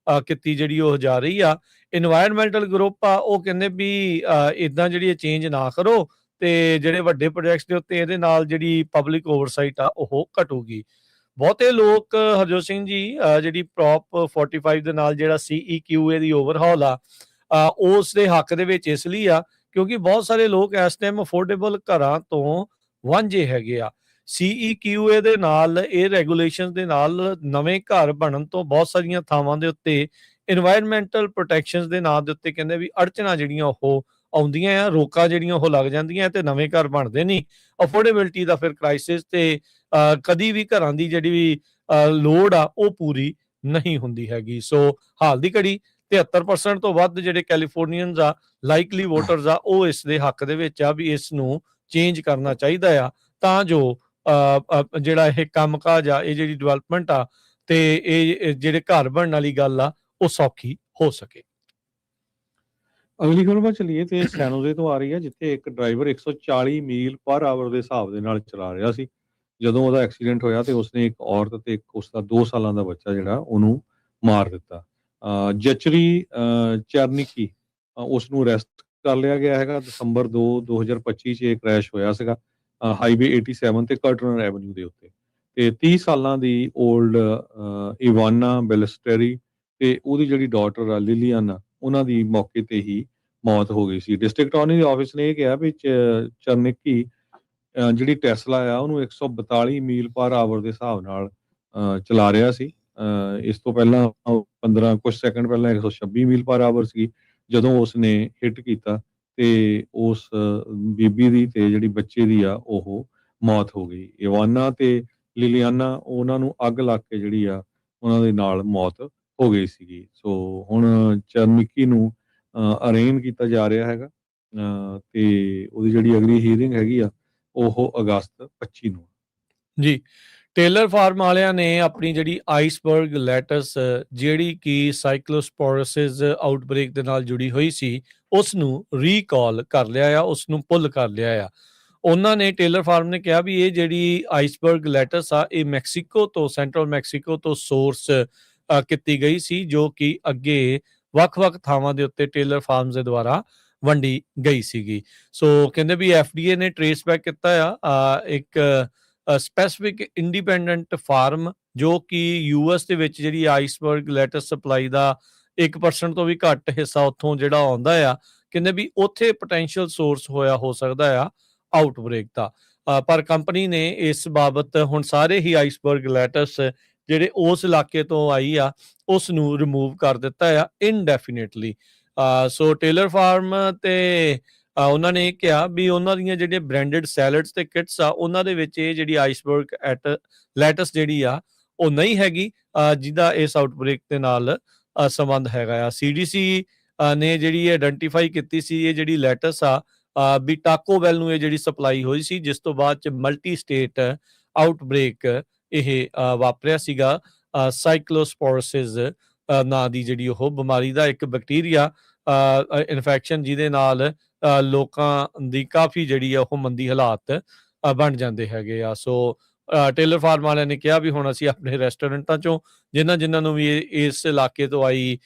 ਕੀਤੀ ਜਿਹੜੀ ਉਹ ਜਾ ਰਹੀ ਆ। ਇਨਵਾਇਰਨਮੈਂਟਲ ਗਰੁੱਪ ਆ ਉਹ ਕਹਿੰਦੇ ਵੀ ਇਦਾਂ ਜਿਹੜੀ ਚੇਂਜ ਨਾ ਕਰੋ, ਤੇ ਜਿਹੜੇ ਵੱਡੇ ਪ੍ਰੋਜੈਕਟਸ ਦੇ ਉੱਤੇ ਇਹਦੇ ਨਾਲ ਜਿਹੜੀ ਪਬਲਿਕ ਓਵਰਸਾਈਟ ਆ ਉਹ ਘਟੂਗੀ। ਬਹੁਤੇ ਲੋਕ ਹਰਜੋਤ ਸਿੰਘ ਜੀ ਜਿਹੜੀ ਪ੍ਰੋਪ 45 ਦੇ ਨਾਲ ਜਿਹੜਾ CEQA ਦੀ ਓਵਰਹਾਲ ਆ ਉਸ ਦੇ ਹੱਕ ਦੇ ਵਿੱਚ ਇਸ ਲਈ ਆ ਕਿਉਂਕਿ ਬਹੁਤ ਸਾਰੇ ਲੋਕ ਇਸ ਟਾਈਮ ਅਫੋਰਡੇਬਲ ਘਰਾਂ ਤੋਂ ਵਾਂਝੇ ਹੈਗੇ ਆ। CEQA ਦੇ ਨਾਲ, ਇਹ ਰੈਗੂਲੇਸ਼ਨ ਦੇ ਨਾਲ ਨਵੇਂ ਘਰ ਬਣਨ ਤੋਂ ਬਹੁਤ ਸਾਰੀਆਂ ਥਾਵਾਂ ਦੇ ਉੱਤੇ ਇਨਵਾਇਰਨਮੈਂਟਲ ਪ੍ਰੋਟੈਕਸ਼ਨਸ ਦੇ ਨਾਂ ਦੇ ਉੱਤੇ ਕਹਿੰਦੇ ਵੀ ਅੜਚਣਾ ਜਿਹੜੀਆਂ ਉਹ ਆਉਂਦੀਆਂ ਆ, ਰੋਕਾਂ ਜਿਹੜੀਆਂ ਉਹ ਲੱਗ ਜਾਂਦੀਆਂ ਤੇ ਨਵੇਂ ਘਰ ਬਣਦੇ ਨਹੀਂ। ਅਫੋਰਡੇਬਿਲਟੀ ਦਾ ਫਿਰ ਕ੍ਰਾਈਸਿਸ ਤੇ ਕਦੀ ਵੀ ਘਰਾਂ ਦੀ ਜਿਹੜੀ ਵੀ ਲੋੜ ਆ ਉਹ ਪੂਰੀ ਨਹੀਂ ਹੁੰਦੀ ਹੈਗੀ। ਸੋ ਹਾਲ ਦੀ ਘੜੀ 73% ਤੋਂ ਵੱਧ ਜਿਹੜੇ ਕੈਲੀਫੋਰਨੀਅਨਸ ਆ, ਲਾਈਕਲੀ ਵੋਟਰਸ ਆ, ਉਹ ਇਸ ਦੇ ਹੱਕ ਦੇ ਵਿੱਚ ਆ ਵੀ ਇਸ ਨੂੰ ਚੇਂਜ ਕਰਨਾ ਚਾਹੀਦਾ ਆ, ਤਾਂ ਜੋ ਜਿਹੜਾ ਇਹ ਕੰਮਕਾਜ ਆ, ਇਹ ਜਿਹੜੀ ਡਿਵੈਲਪਮੈਂਟ ਆ ਤੇ ਇਹ ਜਿਹੜੇ ਘਰ ਬਣਨ ਵਾਲੀ ਗੱਲ ਆ ਉਹ ਸੌਖੀ ਹੋ ਸਕੇ। ਅਗਲੀ ਖਬਰ ਵੱਲ ਚਲੀਏ ਤੇ ਸੈਨੋਜ਼ੇ ਤੋਂ ਆ ਰਹੀ ਹੈ, ਜਿੱਥੇ ਇੱਕ ਡਰਾਈਵਰ 140 ਮੀਲ ਪਰ ਆਵਰ ਦੇ ਹਿਸਾਬ ਦੇ ਨਾਲ ਚਲਾ ਰਿਹਾ ਸੀ। ਜਦੋਂ ਉਹਦਾ ਐਕਸੀਡੈਂਟ ਹੋਇਆ ਤੇ ਉਸਨੇ ਇੱਕ ਔਰਤ ਤੇ ਇੱਕ ਉਸਦਾ 2 ਸਾਲਾਂ ਦਾ ਬੱਚਾ ਜਿਹੜਾ ਉਹਨੂੰ ਮਾਰ ਦਿੱਤਾ। ਜਚਰੀ ਚਰਨਿਕੀ ਉਸ ਨੂੰ ਅਰੈਸਟ ਕਰ ਲਿਆ ਗਿਆ ਹੈਗਾ। ਦਸੰਬਰ 2 2025 ਚ ਇਹ ਕ੍ਰੈਸ਼ ਹੋਇਆ ਸੀਗਾ ਹਾਈਵੇ 87 ਤੇ ਕਰਟਨਰ ਐਵਨਿਊ ਦੇ ਉੱਤੇ। ਤੇ 30 ਸਾਲਾਂ ਦੀ ਓਲਡ ਇਵਾਨਾ ਬੈਲਸਟਰੀ ਤੇ ਉਹਦੀ ਜਿਹੜੀ ਡਾਟਰ ਆ ਲਿਲੀਆਨਾ, ਉਹਨਾਂ ਦੀ ਮੌਕੇ ਤੇ ਹੀ ਮੌਤ ਹੋ ਗਈ ਸੀ। ਡਿਸਟ੍ਰਿਕਟ ਅਟਾਰਨੀ ਦੇ ਆਫਿਸ ਨੇ ਇਹ ਕਿਹਾ ਵੀ ਚਰਨਿਕੀ ਜਿਹੜੀ ਟੈਸਲਾ ਆ ਉਹਨੂੰ 142 ਮੀਲ ਪਰ ਆਵਰ ਦੇ ਹਿਸਾਬ ਨਾਲ ਚਲਾ ਰਿਹਾ ਸੀ। ਇਸ ਤੋਂ ਪਹਿਲਾਂ 15 ਕੁਝ ਸੈਕਿੰਡ ਪਹਿਲਾਂ 126 ਮੀਲ ਪਰ ਆਵਰ ਸੀ ਜਦੋਂ ਉਸਨੇ ਹਿੱਟ ਕੀਤਾ ਤੇ ਉਸ ਬੀਬੀ ਦੀ ਤੇ ਜਿਹੜੀ ਬੱਚੇ ਦੀ ਆ ਉਹ ਮੌਤ ਹੋ ਗਈ। ਇਵਾਨਾ ਤੇ ਲਿਲੀਆਨਾ, ਉਹਨਾਂ ਨੂੰ ਅੱਗ ਲੱਗ ਕੇ ਜਿਹੜੀ ਆ ਉਹਨਾਂ ਦੇ ਨਾਲ ਮੌਤ ਹੋ ਗਈ ਸੀਗੀ। ਸੋ ਹੁਣ ਚਰਨਿਕੀ ਨੂੰ ਅਰੇਨ ਕੀਤਾ ਜਾ ਰਿਹਾ ਹੈਗਾ ਤੇ ਉਹਦੀ ਜਿਹੜੀ ਅਗਲੀ ਹੀਅਰਿੰਗ ਹੈਗੀ ਆ ਉਹ ਅਗਸਤ 25 ਨੂੰ। ਜੀ, ਟੇਲਰ ਫਾਰਮ ਵਾਲਿਆਂ ਨੇ ਆਪਣੀ ਜਿਹੜੀ ਆਈਸਬਰਗ ਲੈਟਸ, ਜਿਹੜੀ ਕਿ ਸਾਈਕਲੋਸਪੋਰੋਸਿਸ ਆਊਟਬ੍ਰੇਕ ਦੇ ਨਾਲ ਜੁੜੀ ਹੋਈ ਸੀ, ਉਸ ਨੂੰ ਰੀਕਾਲ ਕਰ ਲਿਆ ਆ, ਉਸ ਨੂੰ ਪੁੱਲ ਕਰ ਲਿਆ ਆ। ਉਹਨਾਂ ਨੇ ਟੇਲਰ ਫਾਰਮ ਨੇ ਕਿਹਾ ਵੀ ਇਹ ਜਿਹੜੀ ਆਈਸਬਰਗ ਲੈਟਸ ਆ ਇਹ ਮੈਕਸੀਕੋ ਤੋਂ, ਸੈਂਟਰਲ ਮੈਕਸੀਕੋ ਤੋਂ ਸੋਰਸ ਕੀਤੀ ਗਈ ਸੀ, ਜੋ ਕਿ ਅੱਗੇ ਵੱਖ-ਵੱਖ ਥਾਵਾਂ ਦੇ ਉੱਤੇ ਟੇਲਰ ਫਾਰਮਸ ਦੇ ਦੁਆਰਾ ਵੰਡੀ ਗਈ ਸੀਗੀ। ਸੋ ਕਹਿੰਦੇ ਵੀ FDA ਨੇ ਟ੍ਰੇਸ ਬੈਕ ਕੀਤਾ ਆ ਇੱਕ ਸਪੈਸੀਫਿਕ ਇੰਡੀਪੈਂਡੈਂਟ ਫਾਰਮ, ਜੋ ਕਿ US ਦੇ ਵਿੱਚ ਜਿਹੜੀ ਆਈਸਬਰਗ ਲੈਟਸ ਸਪਲਾਈ ਦਾ 1% ਤੋਂ ਵੀ ਘੱਟ ਹਿੱਸਾ ਉੱਥੋਂ ਜਿਹੜਾ ਆਉਂਦਾ ਆ। ਕਹਿੰਦੇ ਵੀ ਉੱਥੇ ਪੋਟੈਂਸ਼ੀਅਲ ਸੋਰਸ ਹੋ ਸਕਦਾ ਆ ਆਊਟਬ੍ਰੇਕ ਦਾ। ਪਰ ਕੰਪਨੀ ਨੇ ਇਸ ਬਾਬਤ ਹੁਣ ਸਾਰੇ ਹੀ ਆਈਸਬਰਗ ਲੈਟਸ ਜਿਹੜੇ ਉਸ ਇਲਾਕੇ ਤੋਂ ਆਈ ਆ ਉਸ ਨੂੰ ਰਿਮੂਵ ਕਰ ਦਿੱਤਾ ਆ ਇਨਡੈਫੀਨਿਟਲੀ। ਸੋ ਟੇਲਰ ਫਾਰਮ ਤੇ ਉਹਨਾਂ ਨੇ ਕਿਹਾ ਵੀ ਉਹਨਾਂ ਦੀਆਂ ਜਿਹੜੀਆਂ ਬ੍ਰਾਂਡਡ ਸੈਲਡਸ ਤੇ ਕਿਟਸ ਆ ਉਹਨਾਂ ਦੇ ਵਿੱਚ ਇਹ ਜਿਹੜੀ ਆਈਸਬਰਗ ਲੈਟਸ ਜਿਹੜੀ ਆ ਉਹ ਨਹੀਂ ਹੈਗੀ, ਜਿਹਦਾ ਇਸ ਆਊਟਬ੍ਰੇਕ ਦੇ ਨਾਲ ਸੰਬੰਧ ਹੈਗਾ ਆ। CDC ਨੇ ਜਿਹੜੀ ਆਇਡੈਂਟੀਫਾਈ ਕੀਤੀ ਸੀ ਇਹ ਜਿਹੜੀ ਲੈਟਸ ਆ ਵੀ ਟਾਕੋ ਬੈਲ ਨੂੰ ਇਹ ਜਿਹੜੀ ਸਪਲਾਈ ਹੋਈ ਸੀ, ਜਿਸ ਤੋਂ ਬਾਅਦ ਚ ਮਲਟੀ ਸਟੇਟ ਆਊਟਬ੍ਰੇਕ ਇਹ ਵਾਪਰਿਆ ਸੀਗਾ। ਸਾਈਕਲੋਸਪੋਰਸਿਸ ਨਾਂ ਦੀ ਜਿਹੜੀ ਉਹ ਬਿਮਾਰੀ ਦਾ ਇੱਕ ਬੈਕਟੀਰੀਆ ਇਨਫੈਕਸ਼ਨ, ਜਿਹਦੇ ਨਾਲ ਲੋਕਾਂ ਦੀ ਕਾਫੀ ਜਿਹੜੀ ਆ ਉਹ ਮੰਦੀ ਹਾਲਾਤ ਬਣ ਜਾਂਦੇ ਹੈਗੇ ਆ। ਸੋ ਟੇਲਰ ਫਾਰਮ ਵਾਲਿਆਂ ਨੇ ਕਿਹਾ ਵੀ ਹੁਣ ਅਸੀਂ ਆਪਣੇ ਰੈਸਟੋਰੈਂਟਾਂ ਚੋਂ ਜਿਨ੍ਹਾਂ ਨੂੰ ਵੀ ਇਸ ਇਲਾਕੇ ਤੋਂ ਆਈ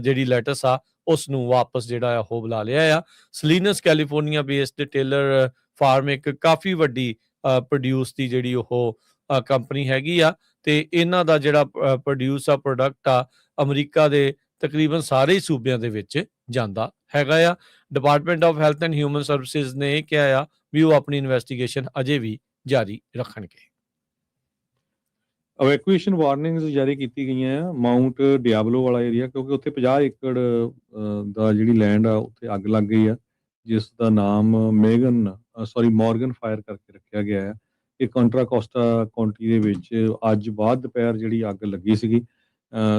ਜਿਹੜੀ ਲੈਟਸ ਆ ਉਸ ਨੂੰ ਵਾਪਸ ਜਿਹੜਾ ਆ ਉਹ ਬੁਲਾ ਲਿਆ ਆ। Salinas California based Taylor farm ਇੱਕ ਕਾਫੀ ਵੱਡੀ ਪ੍ਰੋਡਿਊਸ ਦੀ ਜਿਹੜੀ ਉਹ ਕੰਪਨੀ ਹੈਗੀ ਆ, ਤੇ ਇਹਨਾਂ ਦਾ ਜਿਹੜਾ ਪ੍ਰੋਡਿਊਸ ਆ ਪ੍ਰੋਡਕਟ ਆ ਅਮਰੀਕਾ ਦੇ ਤਕਰੀਬਨ ਸਾਰੇ ਸੂਬਿਆਂ ਦੇ ਵਿੱਚ ਜਾਂਦਾ ਹੈਗਾ ਆ। Department of health and human services ਨੇ ਇਹ ਕਿਹਾ ਆ ਵੀ ਉਹ ਆਪਣੀ ਇਨਵੈਸਟੀਗੇਸ਼ਨ ਅਜੇ ਵੀ ਜਾਰੀ ਰੱਖਣਗੇ। ਇਵੈਕੂਏਸ਼ਨ ਵਾਰਨਿੰਗਸ ਜਾਰੀ ਕੀਤੀ ਗਈਆਂ ਆ ਮਾਊਂਟ ਡਿਆਬਲੋ ਵਾਲਾ ਏਰੀਆ, ਕਿਉਂਕਿ ਉੱਥੇ 50 ਏਕੜ ਦਾ ਜਿਹੜੀ ਲੈਂਡ ਆ ਉੱਥੇ ਅੱਗ ਲੱਗ ਗਈ ਆ, ਜਿਸ ਦਾ ਨਾਮ ਮੋਰਗਨ ਫਾਇਰ ਕਰਕੇ ਰੱਖਿਆ ਗਿਆ ਆ। ਇਹ ਕੰਟਰਾ ਕੋਸਟਾ ਕਾਉਂਟੀ ਦੇ ਵਿੱਚ ਅੱਜ ਬਾਅਦ ਦੁਪਹਿਰ ਜਿਹੜੀ ਅੱਗ ਲੱਗੀ ਸੀਗੀ।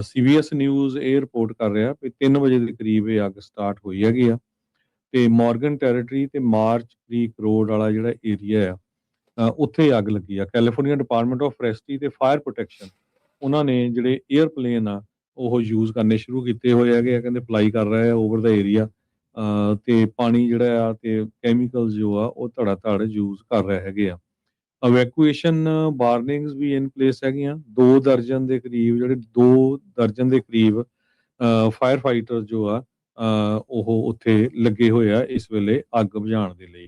CBS ਨਿਊਜ਼ ਇਹ ਰਿਪੋਰਟ ਕਰ ਰਿਹਾ ਵੀ 3 ਵਜੇ ਦੇ ਕਰੀਬ ਇਹ ਅੱਗ ਸਟਾਰਟ ਹੋਈ ਹੈਗੀ ਆ, ਤੇ ਮਾਰਗਨ ਟੈਰੀਟਰੀ ਤੇ ਮਾਰਚ ਕ੍ਰੀਕ ਰੋਡ ਵਾਲਾ ਜਿਹੜਾ ਏਰੀਆ ਆ ਉੱਥੇ ਅੱਗ ਲੱਗੀ ਆ। ਕੈਲੀਫੋਰਨੀਆ ਡਿਪਾਰਟਮੈਂਟ ਆਫ ਫੋਰੈਸਟਰੀ ਤੇ ਫਾਇਰ ਪ੍ਰੋਟੈਕਸ਼ਨ ਉਹਨਾਂ ਨੇ ਜਿਹੜੇ ਏਅਰਪਲੇਨ ਆ ਉਹ ਯੂਜ਼ ਕਰਨੇ ਸ਼ੁਰੂ ਕੀਤੇ ਹੋਏ ਹੈਗੇ ਆ, ਕਹਿੰਦੇ ਫਲਾਈ ਕਰ ਰਹੇ ਆ ਓਵਰ ਦਾ ਏਰੀਆ, ਤੇ ਪਾਣੀ ਜਿਹੜਾ ਆ ਤੇ ਕੈਮੀਕਲ ਜੋ ਆ ਉਹ ਧੜ ਯੂਜ਼ ਕਰ ਰਹੇ ਹੈਗੇ ਆ। ਇਵੈਕੂਏਸ਼ਨ ਵਾਰਨਿੰਗਸ ਵੀ ਇਨ ਪਲੇਸ ਹੈਗੀਆਂ। 2 ਦਰਜਨ ਦੇ ਕਰੀਬ ਫਾਇਰ ਫਾਈਟਰ ਜੋ ਆ ਉਹ ਉੱਥੇ ਲੱਗੇ ਹੋਏ ਆ ਇਸ ਵੇਲੇ ਅੱਗ ਬੁਝਾਉਣ ਦੇ ਲਈ,